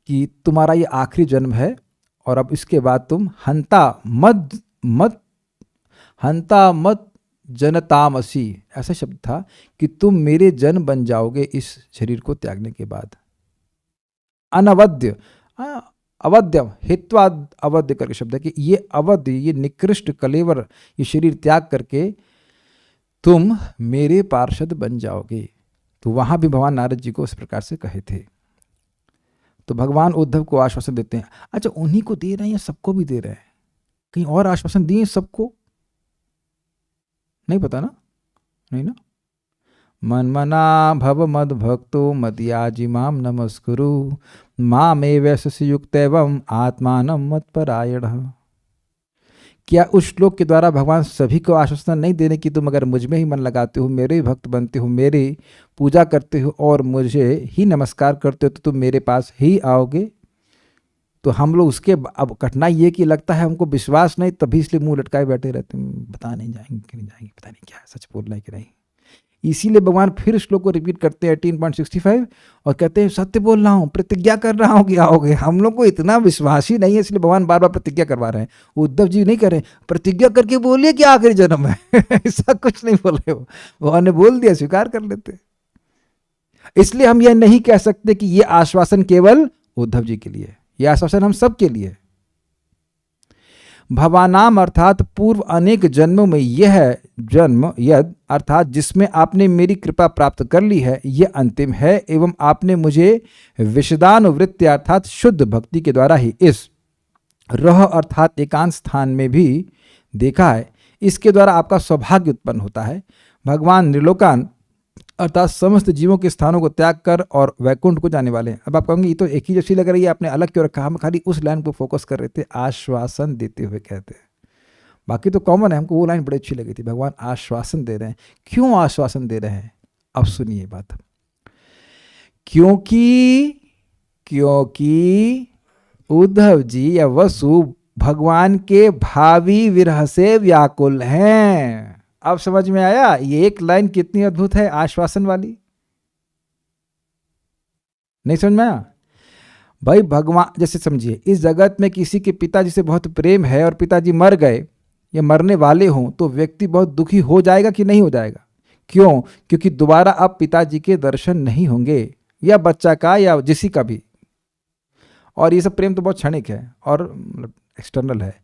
कि तुम्हारा ये आखिरी जन्म है और अब इसके बाद तुम हंता मत जनतामसी, ऐसा शब्द था कि तुम मेरे जन बन जाओगे इस शरीर को त्यागने के बाद। अनवद्य, अवध्यम, हित्वा अवध्य करके शब्द है कि ये अवध्य, ये निकृष्ट कलेवर, ये शरीर त्याग करके तुम मेरे पार्षद बन जाओगे। तो वहां भी भगवान नारद जी को इस प्रकार से कहे थे। तो भगवान उद्धव को आश्वासन देते हैं। अच्छा उन्हीं को दे रहे हैं या सबको भी दे रहे हैं? कहीं और आश्वासन दिए सबको? नहीं पता ना, नहीं ना। मन्मना भव मद्भक्तो मद्याजी माम नमस्कुरु मामेवैष युक्तैवम् आत्मानं मत्परायणः। क्या उस श्लोक के द्वारा भगवान सभी को आश्वासन नहीं देने की तुम अगर मुझ में ही मन लगाते हो, मेरे ही भक्त बनते हो, मेरी पूजा करते हो और मुझे ही नमस्कार करते हो तो तुम मेरे पास ही आओगे? तो हम लोग उसके अब कठिनाई ये कि लगता है हमको विश्वास नहीं, तभी इसलिए मुंह लटकाए बैठे रहते हैं, बता नहीं जाएंगे कि नहीं जाएंगे, पता नहीं क्या है, सच बोल रहा है कि नहीं। इसीलिए भगवान फिर श्लोक को रिपीट करते हैं 18.65 और कहते हैं सत्य बोल रहा हूँ, प्रतिज्ञा कर रहा हूँ कि आओगे। हम लोग को इतना विश्वास ही नहीं है, इसलिए भगवान बार बार प्रतिज्ञा करवा रहे हैं। उद्धव जी नहीं करें प्रतिज्ञा करके बोलिए कि आखिरी जन्म है ऐसा कुछ नहीं बोल रहे हो, भगवान ने बोल दिया, स्वीकार कर लेते। इसलिए हम यह नहीं कह सकते कि यह आश्वासन केवल उद्धव जी के लिए, यह आश्वासन हम सब के लिए। भवानाम अर्थात पूर्व अनेक जन्मों में यह जन्म यद अर्थात जिसमें आपने मेरी कृपा प्राप्त कर ली है, यह अंतिम है एवं आपने मुझे विशदानुवृत्ति अर्थात शुद्ध भक्ति के द्वारा ही इस रह अर्थात एकांत स्थान में भी देखा है। इसके द्वारा आपका सौभाग्य उत्पन्न होता है। भगवान निर्लोकान अर्थात समस्त जीवों के स्थानों को त्याग कर और वैकुंठ को जाने वाले हैं। अब आप कहोगे ये तो एक ही जैसी लग रही है, आपने अलग क्यों रखा? हम खाली उस लाइन को फोकस कर रहे थे, आश्वासन देते हुए कहते हैं। बाकी तो कॉमन है, हमको वो लाइन बड़ी अच्छी लगी थी। भगवान आश्वासन दे रहे हैं। क्यों आश्वासन दे रहे हैं? अब सुनिए बात। क्योंकि उद्धव जी या वसु भगवान के भावी विरह से व्याकुल हैं। अब समझ में आया ये एक लाइन कितनी अद्भुत है, आश्वासन वाली? नहीं समझ में आया? भाई भगवान जैसे समझिए, इस जगत में किसी के पिताजी से बहुत प्रेम है और पिताजी मर गए या मरने वाले हों तो व्यक्ति बहुत दुखी हो जाएगा कि नहीं हो जाएगा? क्यों? क्योंकि दोबारा अब पिताजी के दर्शन नहीं होंगे, या बच्चा का या जिसी का भी। और ये सब प्रेम तो बहुत क्षणिक है और एक्सटर्नल है।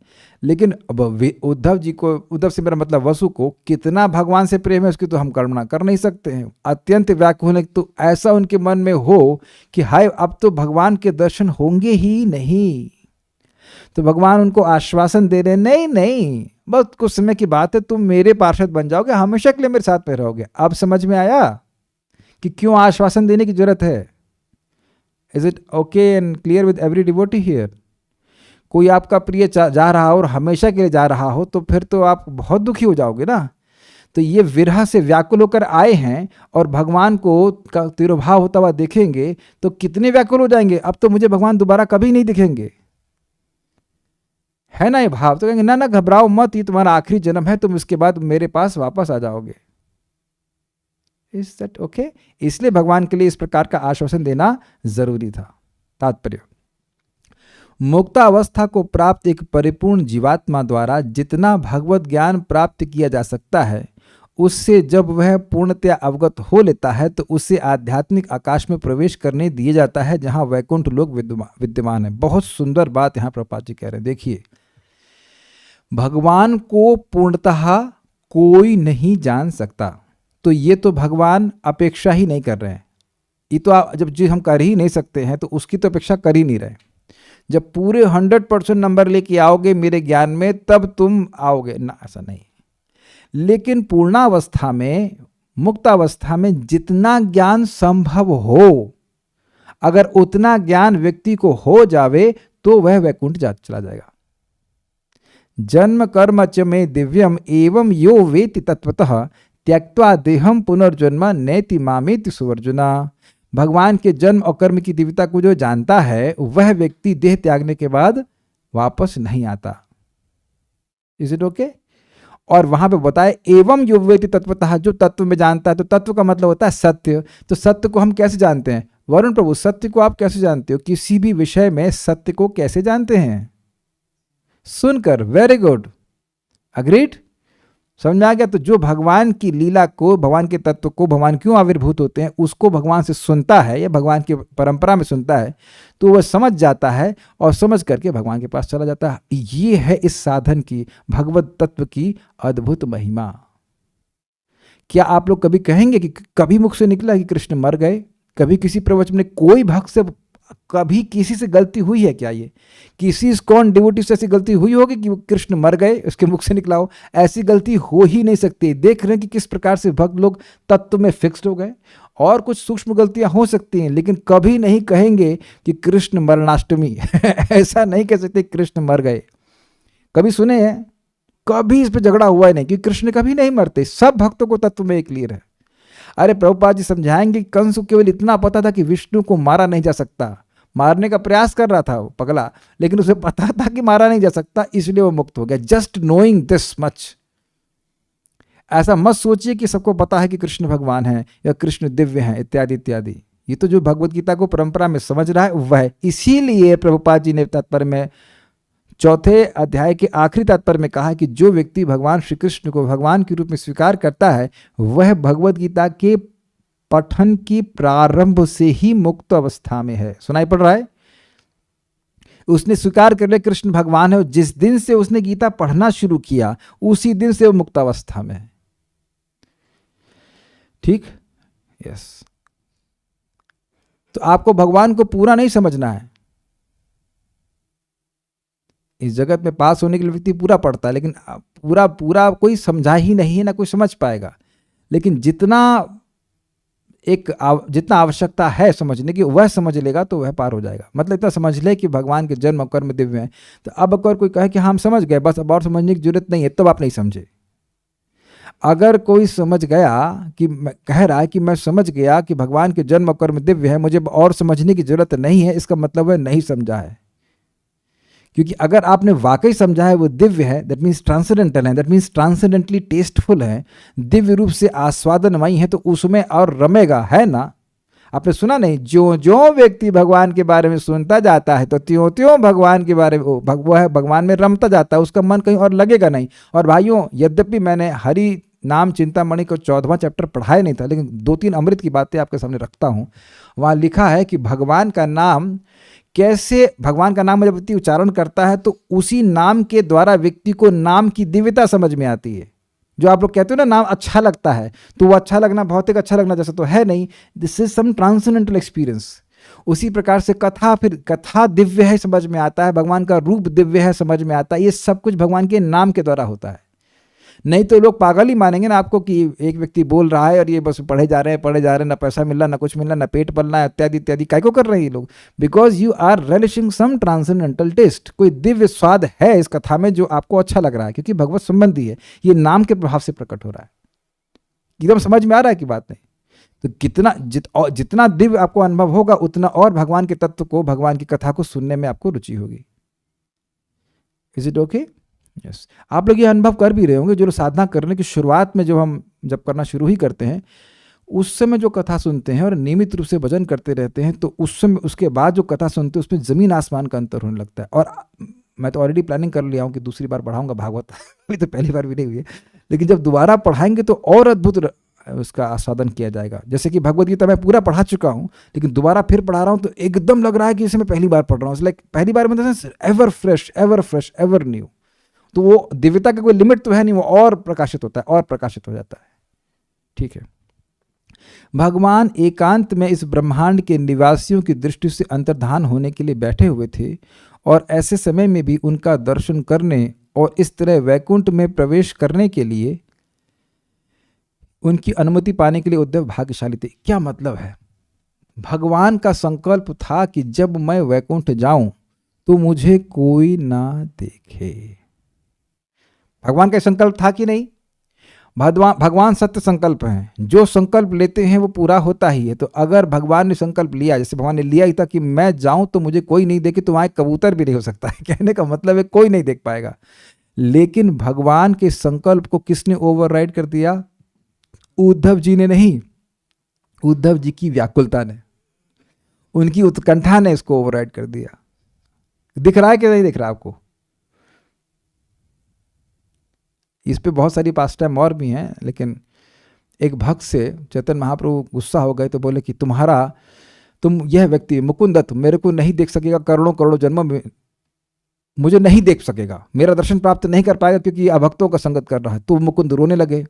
लेकिन अब उद्धव जी को, उद्धव से मेरा मतलब वसु को, कितना भगवान से प्रेम है उसकी तो हम कल्पना कर नहीं सकते हैं। अत्यंत व्याकुल है, तो ऐसा उनके मन में हो कि हाय अब तो भगवान के दर्शन होंगे ही नहीं। तो भगवान उनको आश्वासन दे रहे, नहीं बस कुछ समय की बात है, तुम मेरे पार्षद बन जाओगे, हमेशा के लिए मेरे साथ में रहोगे। अब समझ में आया कि क्यों आश्वासन देने की जरूरत है? Is it okay and clear with every devotee here? कोई आपका प्रिय जा रहा हो और हमेशा के लिए जा रहा हो तो फिर तो आप बहुत दुखी हो जाओगे ना। तो ये विरह से व्याकुल होकर आए हैं और भगवान को का तिरोभाव होता हुआ देखेंगे तो कितने व्याकुल हो जाएंगे। अब तो मुझे भगवान दोबारा कभी नहीं दिखेंगे, है ना ये भाव? तो कहेंगे ना घबराओ मत, ये तुम्हारा आखिरी जन्म है, तुम इसके बाद मेरे पास वापस आ जाओगे। Is that okay? इसलिए भगवान के लिए इस प्रकार का आश्वासन देना जरूरी था। तात्पर्य, मुक्तावस्था को प्राप्त एक परिपूर्ण जीवात्मा द्वारा जितना भगवत ज्ञान प्राप्त किया जा सकता है, उससे जब वह पूर्णतया अवगत हो लेता है तो उसे आध्यात्मिक आकाश में प्रवेश करने दिया जाता है जहां वैकुंठ लोक विद्यमान है। बहुत सुंदर बात यहां प्रभुपाद जी कह रहे हैं। देखिए, भगवान को पूर्णतः कोई नहीं जान सकता, तो ये तो भगवान अपेक्षा ही नहीं कर रहे हैं। ये तो जब जो हम कर ही नहीं सकते हैं तो उसकी तो अपेक्षा कर ही नहीं रहे। जब पूरे 100% नंबर लेके आओगे मेरे ज्ञान में तब तुम आओगे ना, ऐसा नहीं। लेकिन पूर्णावस्था में, मुक्तावस्था में जितना ज्ञान संभव हो, अगर उतना ज्ञान व्यक्ति को हो जावे तो वह वैकुंठ चला जाएगा। जन्म कर्म च में दिव्यम एवं यो वेति तत्वतः त्यक्त्वा देहम पुनर्जन्म नेति मामेति सुवर्जुना। भगवान के जन्म और कर्म की दिव्यता को जो जानता है वह व्यक्ति देह त्यागने के बाद वापस नहीं आता। Is it okay? और वहां पे बताए एवं यो वेति तत्वतः, जो तत्व में जानता है। तो तत्व का मतलब होता है सत्य। तो सत्य को हम कैसे जानते हैं? वरुण प्रभु, सत्य को आप कैसे जानते हो? किसी भी विषय में सत्य को कैसे जानते हैं? सुनकर। वेरी गुड, अग्रीड, समझ में आ गया। तो जो भगवान की लीला को, भगवान के तत्व को, भगवान क्यों आविर्भूत होते हैं उसको भगवान से सुनता है या भगवान की परंपरा में सुनता है तो वह समझ जाता है और समझ करके भगवान के पास चला जाता है। ये है इस साधन की, भगवत तत्व की अद्भुत महिमा। क्या आप लोग कभी कहेंगे कि कभी मुख से निकला कि कृष्ण मर गए? कभी किसी प्रवचन में कोई भक्त से कभी किसी से गलती हुई है क्या? ये किसी कौन डिवोटी से ऐसी गलती हुई होगी कि कृष्ण मर गए उसके मुख से निकला हो? ऐसी गलती हो ही नहीं सकती। देख रहे हैं कि किस प्रकार से भक्त लोग तत्व में फिक्स्ड हो गए। और कुछ सूक्ष्म गलतियां हो सकती हैं, लेकिन कभी नहीं कहेंगे कि कृष्ण मरणाष्टमी ऐसा नहीं कह सकते कृष्ण मर गए। कभी सुने हैं? कभी इस पर झगड़ा हुआ ही नहीं, क्योंकि कृष्ण कभी नहीं मरते। सब भक्तों को तत्व में क्लियर है। अरे प्रभुपाद जी समझाएंगे, कंस को केवल इतना पता था कि विष्णु को मारा नहीं जा सकता, मारने का प्रयास कर रहा था वो पगला, लेकिन उसे पता था कि मारा नहीं जा सकता, इसलिए वो मुक्त हो गया। Just knowing this much. ऐसा मत सोचिए कि सबको पता है कि कृष्ण भगवान है या कृष्ण दिव्य हैं इत्यादि इत्यादि। ये तो जो भगवत गीता को परंपरा में समझ रहा है वह। इसीलिए प्रभुपाद जी ने तात्पर्य में 4 अध्याय के आखिरी तात्पर्य में कहा कि जो व्यक्ति भगवान श्री कृष्ण को भगवान के रूप में स्वीकार करता है वह भगवत गीता के पठन की प्रारंभ से ही मुक्त अवस्था में है। सुनाई पड़ रहा है? उसने स्वीकार कर लिया कृष्ण भगवान है, और जिस दिन से उसने गीता पढ़ना शुरू किया उसी दिन से वो मुक्त अवस्था में है। ठीक? यस। तो आपको भगवान को पूरा नहीं समझना है। इस जगत में पास होने के लिए व्यक्ति पूरा पढ़ता है, लेकिन पूरा कोई समझा ही नहीं है, ना कोई समझ पाएगा। लेकिन जितना आवश्यकता है समझने की वह समझ लेगा तो वह पार हो जाएगा। मतलब इतना समझ ले कि भगवान के जन्म और कर्म दिव्य हैं। तो अब अगर कोई कहे कि हम समझ गए, बस अब और समझने की जरूरत नहीं है, तब आप नहीं समझे। अगर कोई समझ गया कि कह रहा है कि मैं समझ गया कि भगवान के जन्म और कर्म दिव्य है, मुझे और समझने की जरूरत नहीं है, इसका मतलब वह नहीं समझा है। क्योंकि अगर आपने वाकई समझा है वो दिव्य है, दैट मीन्स ट्रांसेंडेंटल है, दैट मीन्स ट्रांसेंडेंटली टेस्टफुल है, दिव्य रूप से आस्वादनमयी है, तो उसमें और रमेगा, है ना? आपने सुना नहीं, जो जो व्यक्ति भगवान के बारे में सुनता जाता है तो त्यों त्यों भगवान के बारे में वह भगवान में रमता जाता है, उसका मन कहीं और लगेगा नहीं। और भाइयों, यद्यपि मैंने हरि नाम चिंतामणि को 14वां चैप्टर पढ़ाया नहीं था, लेकिन 2-3 अमृत की बातें आपके सामने रखता हूँ। वहाँ लिखा है कि भगवान का नाम कैसे, भगवान का नाम जब व्यक्ति उच्चारण करता है तो उसी नाम के द्वारा व्यक्ति को नाम की दिव्यता समझ में आती है। जो आप लोग कहते हो ना नाम अच्छा लगता है, तो वो अच्छा लगना भौतिक अच्छा लगना जैसा तो है नहीं। This is some transcendental experience. उसी प्रकार से कथा, फिर कथा दिव्य है समझ में आता है, भगवान का रूप दिव्य है समझ में आता है। ये सब कुछ भगवान के नाम के द्वारा होता है। नहीं तो लोग पागल ही मानेंगे ना आपको कि एक व्यक्ति बोल रहा है और ये बस पढ़े जा रहे हैं, ना पैसा मिल रहा, ना कुछ मिल रहा, ना पेट पलना है, इत्यादि इत्यादि। काय को कर रहे हैं ये लोग? Because you are relishing some transcendental taste. कोई दिव्य स्वाद है इस कथा में जो आपको अच्छा लग रहा है, क्योंकि भगवत संबंधी है, ये नाम के प्रभाव से प्रकट हो रहा है। एकदम समझ में आ रहा है कि बात नहीं? तो जितना दिव्य आपको अनुभव होगा उतना और भगवान के तत्व को, भगवान की कथा को सुनने में आपको रुचि होगी। Is it okay? यस। आप लोग ये अनुभव कर भी रहे होंगे, जो साधना करने की शुरुआत में जब करना शुरू ही करते हैं उस समय जो कथा सुनते हैं और नियमित रूप से भजन करते रहते हैं, तो उस समय उसके बाद जो कथा सुनते हैं उसमें जमीन आसमान का अंतर होने लगता है। और मैं तो ऑलरेडी प्लानिंग कर लिया हूँ कि दूसरी बार पढ़ाऊंगा भागवत अभी तो पहली बार भी नहीं हुई है, लेकिन जब दोबारा पढ़ाएंगे तो और अद्भुत उसका आस्वादन किया जाएगा। जैसे कि भगवत गीता मैं पूरा पढ़ा चुका हूँ, लेकिन दोबारा फिर पढ़ा रहा हूँ तो एकदम लग रहा है कि इसे मैं पहली बार पढ़ रहा हूँ। लाइक पहली बार में एवर फ्रेश, एवर न्यू। तो वो दिव्यता का कोई लिमिट तो है नहीं, वो और प्रकाशित होता है और प्रकाशित हो जाता है। ठीक है। भगवान एकांत में इस ब्रह्मांड के निवासियों की दृष्टि से अंतर्धान होने के लिए बैठे हुए थे, और ऐसे समय में भी उनका दर्शन करने और इस तरह वैकुंठ में प्रवेश करने के लिए उनकी अनुमति पाने के लिए उद्धव भाग्यशाली थे। क्या मतलब है? भगवान का संकल्प था कि जब मैं वैकुंठ जाऊं तो मुझे कोई ना देखे। भगवान का संकल्प था कि नहीं? भगवान सत्य संकल्प हैं, जो संकल्प लेते हैं वो पूरा होता ही है। तो अगर भगवान ने संकल्प लिया, जैसे भगवान ने लिया ही था कि मैं जाऊं तो मुझे कोई नहीं देखे, तो वहां कबूतर भी नहीं हो सकता है। कहने का मतलब है कोई नहीं देख पाएगा। लेकिन भगवान के संकल्प को किसने ओवरराइड कर दिया? उद्धव जी ने नहीं, उद्धव जी की व्याकुलता ने, उनकी उत्कंठा ने इसको ओवरराइड कर दिया। दिख रहा है कि नहीं दिख रहा आपको? इस पे बहुत सारी पास्ट टाइम और भी हैं, लेकिन एक भक्त से चैतन्य महाप्रभु गुस्सा हो गए तो बोले कि तुम यह व्यक्ति मुकुंदत्त मेरे को नहीं देख सकेगा, करोड़ों करोड़ों जन्मों में मुझे नहीं देख सकेगा, मेरा दर्शन प्राप्त नहीं कर पाएगा क्योंकि ये अभक्तों का संगत कर रहा है। तो मुकुंद रोने लगे।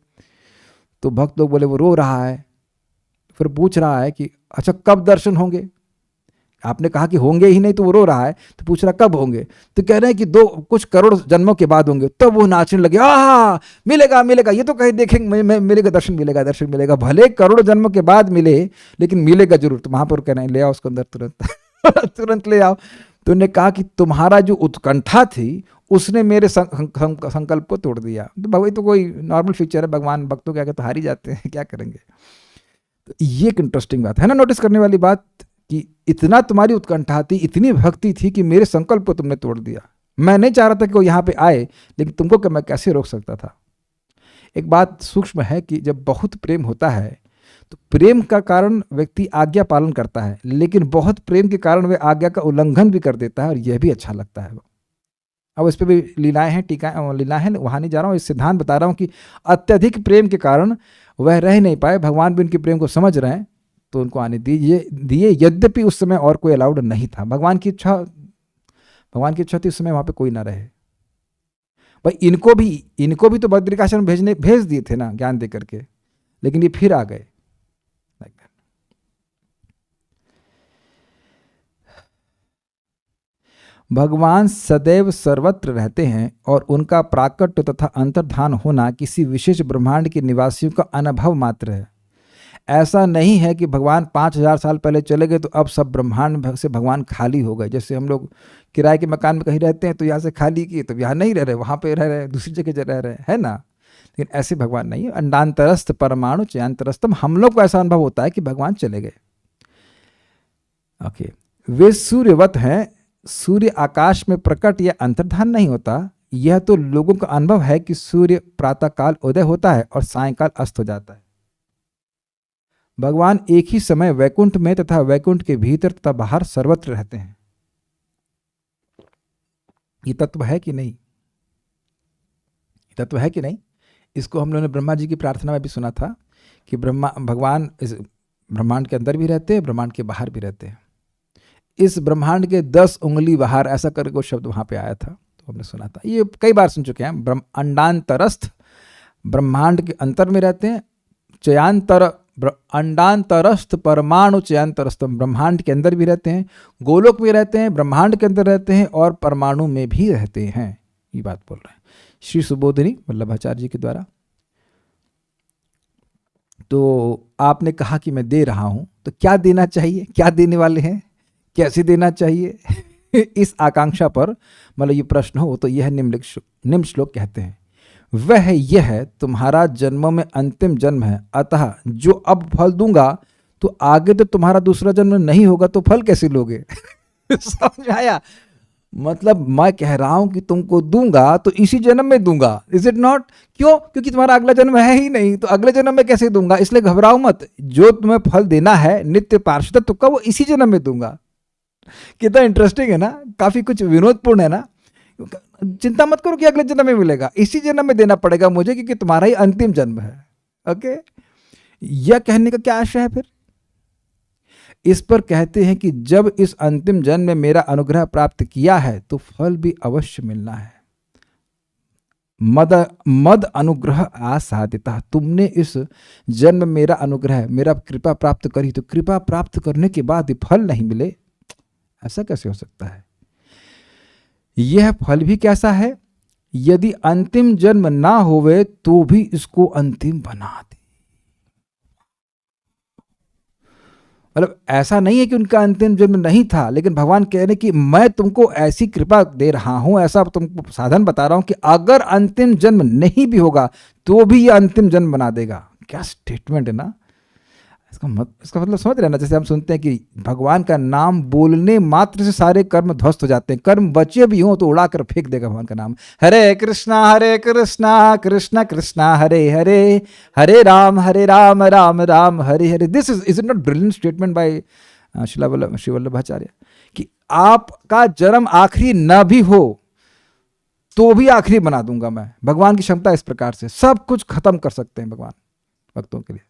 तो भक्त लोग बोले वो रो रहा है। फिर पूछ रहा है कि अच्छा कब दर्शन होंगे? आपने कहा कि होंगे ही नहीं, तो वो रो रहा है, तो पूछ रहा कब होंगे, तो कह रहे हैं कि कुछ करोड़ जन्मों के बाद होंगे। तब वो नाचने लगे, आहा मिलेगा मिलेगा, ये तो कहीं देखेंगे मिलेगा, दर्शन मिलेगा, दर्शन मिलेगा, भले करोड़ जन्मों के बाद मिले लेकिन मिलेगा जरूर। तो वहां पर कह रहे हैं ले आओ उसको अंदर तुरंत तुरंत ले आओ। तो उन्होंने कहा कि तुम्हारा जो उत्कंठा थी उसने मेरे संकल्प को तोड़ दिया। तो भगवान तो कोई नॉर्मल फीचर है, भगवान भक्तों के आगे तो हार ही जाते हैं, क्या करेंगे। तो ये एक इंटरेस्टिंग बात है ना, नोटिस करने वाली बात, कि इतना तुम्हारी उत्कंठा थी, इतनी भक्ति थी कि मेरे संकल्प को तुमने तोड़ दिया। मैं नहीं चाह रहा था कि वो यहाँ पे आए, लेकिन तुमको मैं कैसे रोक सकता था। एक बात सूक्ष्म है कि जब बहुत प्रेम होता है तो प्रेम का कारण व्यक्ति आज्ञा पालन करता है, लेकिन बहुत प्रेम के कारण वह आज्ञा का उल्लंघन भी कर देता है, और यह भी अच्छा लगता है। अब इस पर भी लीलाएं हैं, टीका लीला है, वहाँ नहीं जा रहा हूँ, इस सिद्धांत बता रहा हूँ कि अत्यधिक प्रेम के कारण वह रह नहीं पाए, भगवान भी उनके प्रेम को समझ रहे हैं तो उनको आने दिए, यद्यपि उस समय और कोई अलाउड नहीं था। भगवान की इच्छा थी उस समय वहाँ पे कोई ना रहे। भाई इनको भी तो बद्रिकाश्रम भेज दिए थे ना ज्ञान दे करके, लेकिन ये फिर आ गए। भगवान सदैव सर्वत्र रहते हैं और उनका प्राकट्य तथा अंतर्धान होना किसी विशेष ब्रह्मांड के निवासियों का अनुभव मात्र है। ऐसा नहीं है कि भगवान 5000 साल पहले चले गए तो अब सब ब्रह्मांड से भगवान खाली हो गए। जैसे हम लोग किराए के मकान में कहीं रहते हैं तो यहाँ से खाली किए, तो यहाँ नहीं रह रहे, वहाँ पे रह रहे, दूसरी जगह रह रहे, है ना। लेकिन ऐसे भगवान नहीं है। अंडांतरस्थ परमाणु चयांतरस्थम, हम लोग को ऐसा अनुभव होता है कि भगवान चले गए। ओके, वे सूर्यवत हैं, सूर्य आकाश में प्रकट या अंतर्धान नहीं होता। यह तो लोगों का अनुभव है कि सूर्य प्रातःकाल उदय होता है और सायंकाल अस्त हो जाता है। भगवान एक ही समय वैकुंठ में तथा वैकुंठ के भीतर तथा बाहर सर्वत्र रहते हैं। ये तत्व है कि नहीं, तत्व है कि नहीं। इसको हम लोगों ने ब्रह्मा जी की प्रार्थना में भी सुना था कि भगवान इस ब्रह्मांड के अंदर भी रहते हैं, ब्रह्मांड के बाहर भी रहते हैं। इस ब्रह्मांड के 10 उंगली बाहर, ऐसा करके वो शब्द वहां पे आया था, तो हमने सुना था। ये कई बार सुन चुके हैं। अंडांतरस्थ, ब्रह्मांड के अंतर में रहते हैं। अंडांतरस्थ परमाणु चयांतरस्थम, ब्रह्मांड के अंदर भी रहते हैं, गोलोक में रहते हैं, ब्रह्मांड के अंदर रहते हैं और परमाणु में भी रहते हैं। ये बात बोल रहे हैं श्री सुबोधिनी वल्लभाचार्य जी के द्वारा। तो आपने कहा कि मैं दे रहा हूं, तो क्या देना चाहिए, क्या देने वाले हैं, कैसे देना चाहिए इस आकांक्षा पर मतलब ये प्रश्न हो तो यह निम्न श्लोक कहते हैं, वह यह तुम्हारा जन्मों में अंतिम जन्म है, अतः जो अब फल दूंगा तो आगे तो तुम्हारा दूसरा जन्म नहीं होगा, तो फल कैसे लोगे समझ आया। मतलब मैं कह रहा हूं कि तुमको दूंगा तो इसी जन्म में दूंगा, इज इट नॉट। क्यों? क्योंकि तुम्हारा अगला जन्म है ही नहीं, तो अगले जन्म में कैसे दूंगा। इसलिए घबराओ मत, जो तुम्हें फल देना है नित्य पार्षदत्व का वो इसी जन्म में दूंगा। कितना इंटरेस्टिंग है ना, काफी कुछ विनोदपूर्ण है ना। चिंता मत करो कि अगले जन्म में मिलेगा, इसी जन्म में देना पड़ेगा मुझे, क्योंकि तुम्हारा ही अंतिम जन्म है। ओके, यह कहने का क्या आशय है फिर? इस पर कहते हैं कि जब इस अंतिम जन्म में मेरा अनुग्रह प्राप्त किया है तो फल भी अवश्य मिलना है। मद अनुग्रह आसादिता, तुमने इस जन्म मेरा अनुग्रह, मेरा कृपा प्राप्त करी, तो कृपा प्राप्त करने के बाद फल नहीं मिले, ऐसा कैसे हो सकता है। यह फल भी कैसा है, यदि अंतिम जन्म ना होवे तो भी इसको अंतिम बना दे। मतलब ऐसा नहीं है कि उनका अंतिम जन्म नहीं था, लेकिन भगवान कह रहे कि मैं तुमको ऐसी कृपा दे रहा हूं, ऐसा तुमको साधन बता रहा हूं कि अगर अंतिम जन्म नहीं भी होगा तो भी यह अंतिम जन्म बना देगा। क्या स्टेटमेंट है ना। इसका मतलब समझ रहे ना। जैसे हम सुनते हैं कि भगवान का नाम बोलने मात्र से सारे कर्म ध्वस्त हो जाते हैं, कर्म बचे भी हों तो उड़ाकर फेंक देगा भगवान का नाम। Hare Krishna Krishna Krishna Hare Hare, Hare Ram Ram Ram Hare Hare. This is it not brilliant statement by Shri Vallabhacharya कि आपका जन्म आखिरी न भी हो तो भी आखिरी बना दूंगा मैं। भगवान की क्षमता इस प्रकार से सब कुछ खत्म कर सकते हैं भगवान भक्तों के लिए।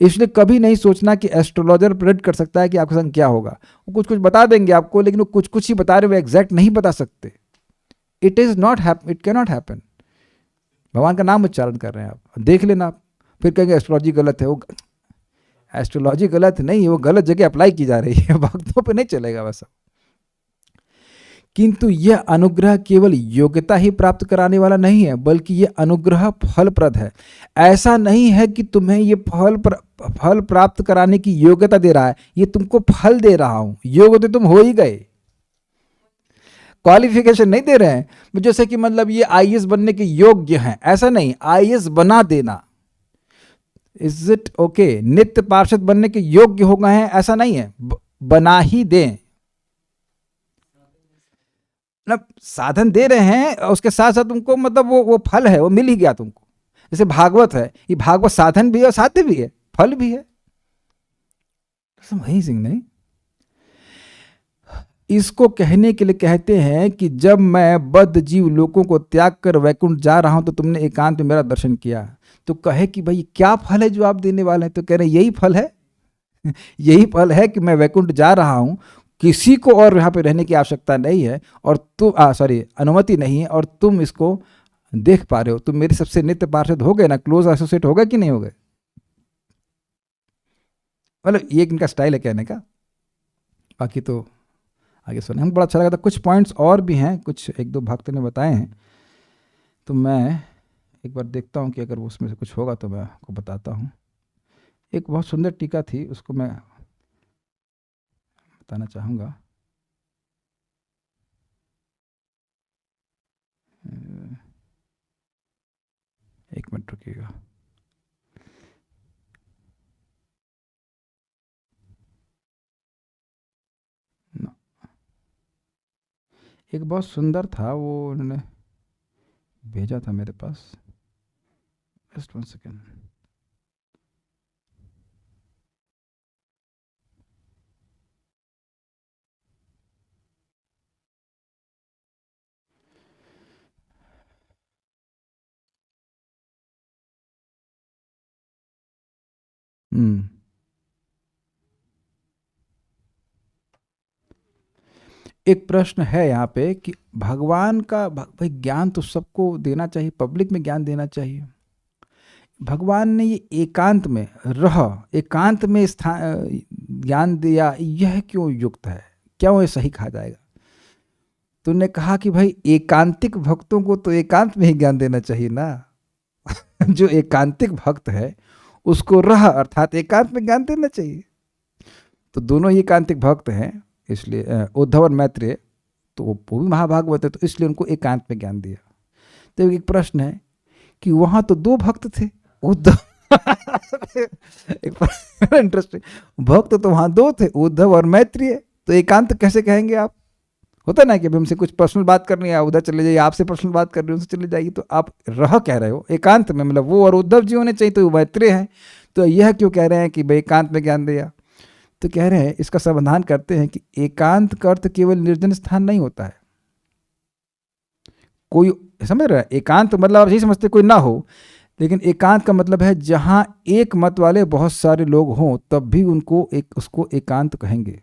इसलिए कभी नहीं सोचना कि एस्ट्रोलॉजर प्रेडिक्ट कर सकता है कि आपके संग क्या होगा। वो कुछ कुछ बता देंगे आपको, लेकिन वो कुछ कुछ ही बता रहे, वो एग्जैक्ट नहीं बता सकते। It can not happen. भगवान का नाम उच्चारण कर रहे हैं आप, देख लेना आप, फिर कहेंगे एस्ट्रोलॉजी गलत है। वो एस्ट्रोलॉजी गलत नहीं है, वो गलत जगह अप्लाई की जा रही है, भक्तों पे नहीं चलेगा वैसा। किंतु यह अनुग्रह केवल योग्यता ही प्राप्त कराने वाला नहीं है, बल्कि यह अनुग्रह फलप्रद है। ऐसा नहीं है कि तुम्हें ये फल प्राप्त कराने की योग्यता दे रहा है, ये तुमको फल दे रहा हूं। योग्य तो तुम हो ही गए, क्वालिफिकेशन नहीं दे रहे हैं। जैसे कि मतलब ये आईएएस बनने के योग्य हैं, ऐसा नहीं, आईएएस बना देना। Is it okay? नित्य पार्षद बनने के योग्य हो गए हैं, ऐसा नहीं है, बना ही दें। मतलब साधन दे रहे हैं, उसके साथ साथ तुमको मतलब वो फल है, वो मिल ही गया तुमको। जैसे भागवत है, ये भागवत साधन भी है और साध्य भी है, फल भी है। अमेजिंग नहीं? इसको कहने के लिए कहते हैं कि जब मैं बद्ध जीव लोगों को त्याग कर वैकुंठ जा रहा हूं तो तुमने एकांत में मेरा दर्शन किया। तो कहे कि भाई क्या फल है जो आप देने वाले हैं? तो कह रहे यही फल है, यही फल है कि मैं वैकुंठ जा रहा हूं, किसी को और यहाँ पे रहने की आवश्यकता नहीं है, और तुम अनुमति नहीं है, और तुम इसको देख पा रहे हो। तुम मेरे सबसे नित्य पार्षद हो गए ना, क्लोज एसोसिएट हो गए कि नहीं हो गए? मतलब ये इनका स्टाइल है कहने का। बाकी तो आगे सुने, हमको बड़ा अच्छा लगा था। कुछ पॉइंट्स और भी हैं, कुछ एक दो भक्त ने बताए हैं, तो मैं एक बार देखता हूँ कि अगर उसमें से कुछ होगा तो मैं आपको बताता हूँ। एक बहुत सुंदर टीका थी, उसको मैं बताना चाहूँगा। एक मिनट रुकिएगा। एक बहुत सुंदर था, वो उन्होंने भेजा था मेरे पास। Just 1 second. एक प्रश्न है यहाँ पे कि भगवान का भाई ज्ञान तो सबको देना चाहिए, पब्लिक में ज्ञान देना चाहिए। भगवान ने ये एकांत में एकांत में स्थान ज्ञान दिया, यह क्यों युक्त है? क्यों ये सही कहा जाएगा? तुमने कहा कि भाई एकांतिक भक्तों को तो एकांत में ही ज्ञान देना चाहिए ना। जो एकांतिक भक्त है उसको अर्थात एकांत में ज्ञान देना चाहिए। तो दोनों ही एकांतिक भक्त हैं, इसलिए उद्धव और मैत्रेय, तो वो भी महाभागवत है, तो इसलिए उनको एकांत में ज्ञान दिया। तो एक प्रश्न है कि वहां तो दो भक्त थे, उद्धव इंटरेस्टिंग, भक्त तो वहां दो थे, उद्धव और मैत्रेय, तो एकांत कैसे कहेंगे आप? होता ना कि अभी हमसे कुछ पर्सनल बात करनी है, उधर चले जाइए, आपसे पर्सनल बात कर रहे हो उनसे चले जाइए, तो आप कह रहे हो एकांत में, मतलब वो और उद्धव जी होने चाहिए, तो मैत्रेय हैं, तो यह क्यों कह रहे हैं कि भाई एकांत में ज्ञान दिया? तो कह रहे हैं, इसका समाधान करते हैं कि एकांत का अर्थ केवल निर्जन स्थान नहीं होता है। कोई समझ रहा है, एकांत मतलब आप यही समझते कोई ना हो, लेकिन एकांत का मतलब है जहां एक मत वाले बहुत सारे लोग हों तब भी उसको एकांत कहेंगे।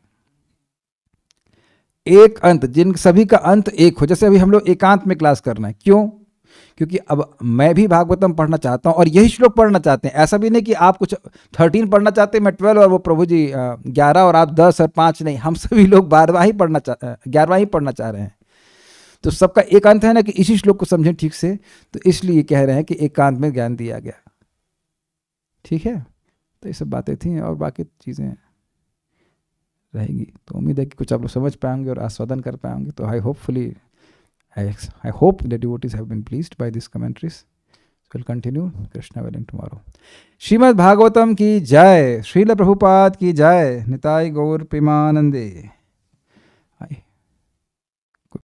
एक अंत, जिन सभी का अंत एक हो। जैसे अभी हम लोग एकांत में क्लास करना है, क्यों? क्योंकि अब मैं भी भागवतम पढ़ना चाहता हूं और यही श्लोक पढ़ना चाहते हैं। ऐसा भी नहीं कि आप कुछ 13 पढ़ना चाहते हैं, मैं 12 और वो प्रभु जी 11 और आप 10 और 5 नहीं, हम सभी लोग 12वां ही पढ़ना चाह रहे हैं। तो सबका एक अंत है ना कि इसी श्लोक को समझें ठीक से, तो इसलिए कह रहे हैं कि एकांत में ज्ञान दिया गया। ठीक है, तो ये सब बातें थी और बाकी चीज़ें रहेगी। तो उम्मीद है कि कुछ आप लोग समझ पाएंगे और आस्वादन कर पाएंगे। तो I hope the devotees have been pleased by these commentaries. So we'll continue Krishna willing tomorrow. Shrimad Bhagavatam की जय, श्रील प्रभुपाद की जय, निताय गौर प्रेमानंदे।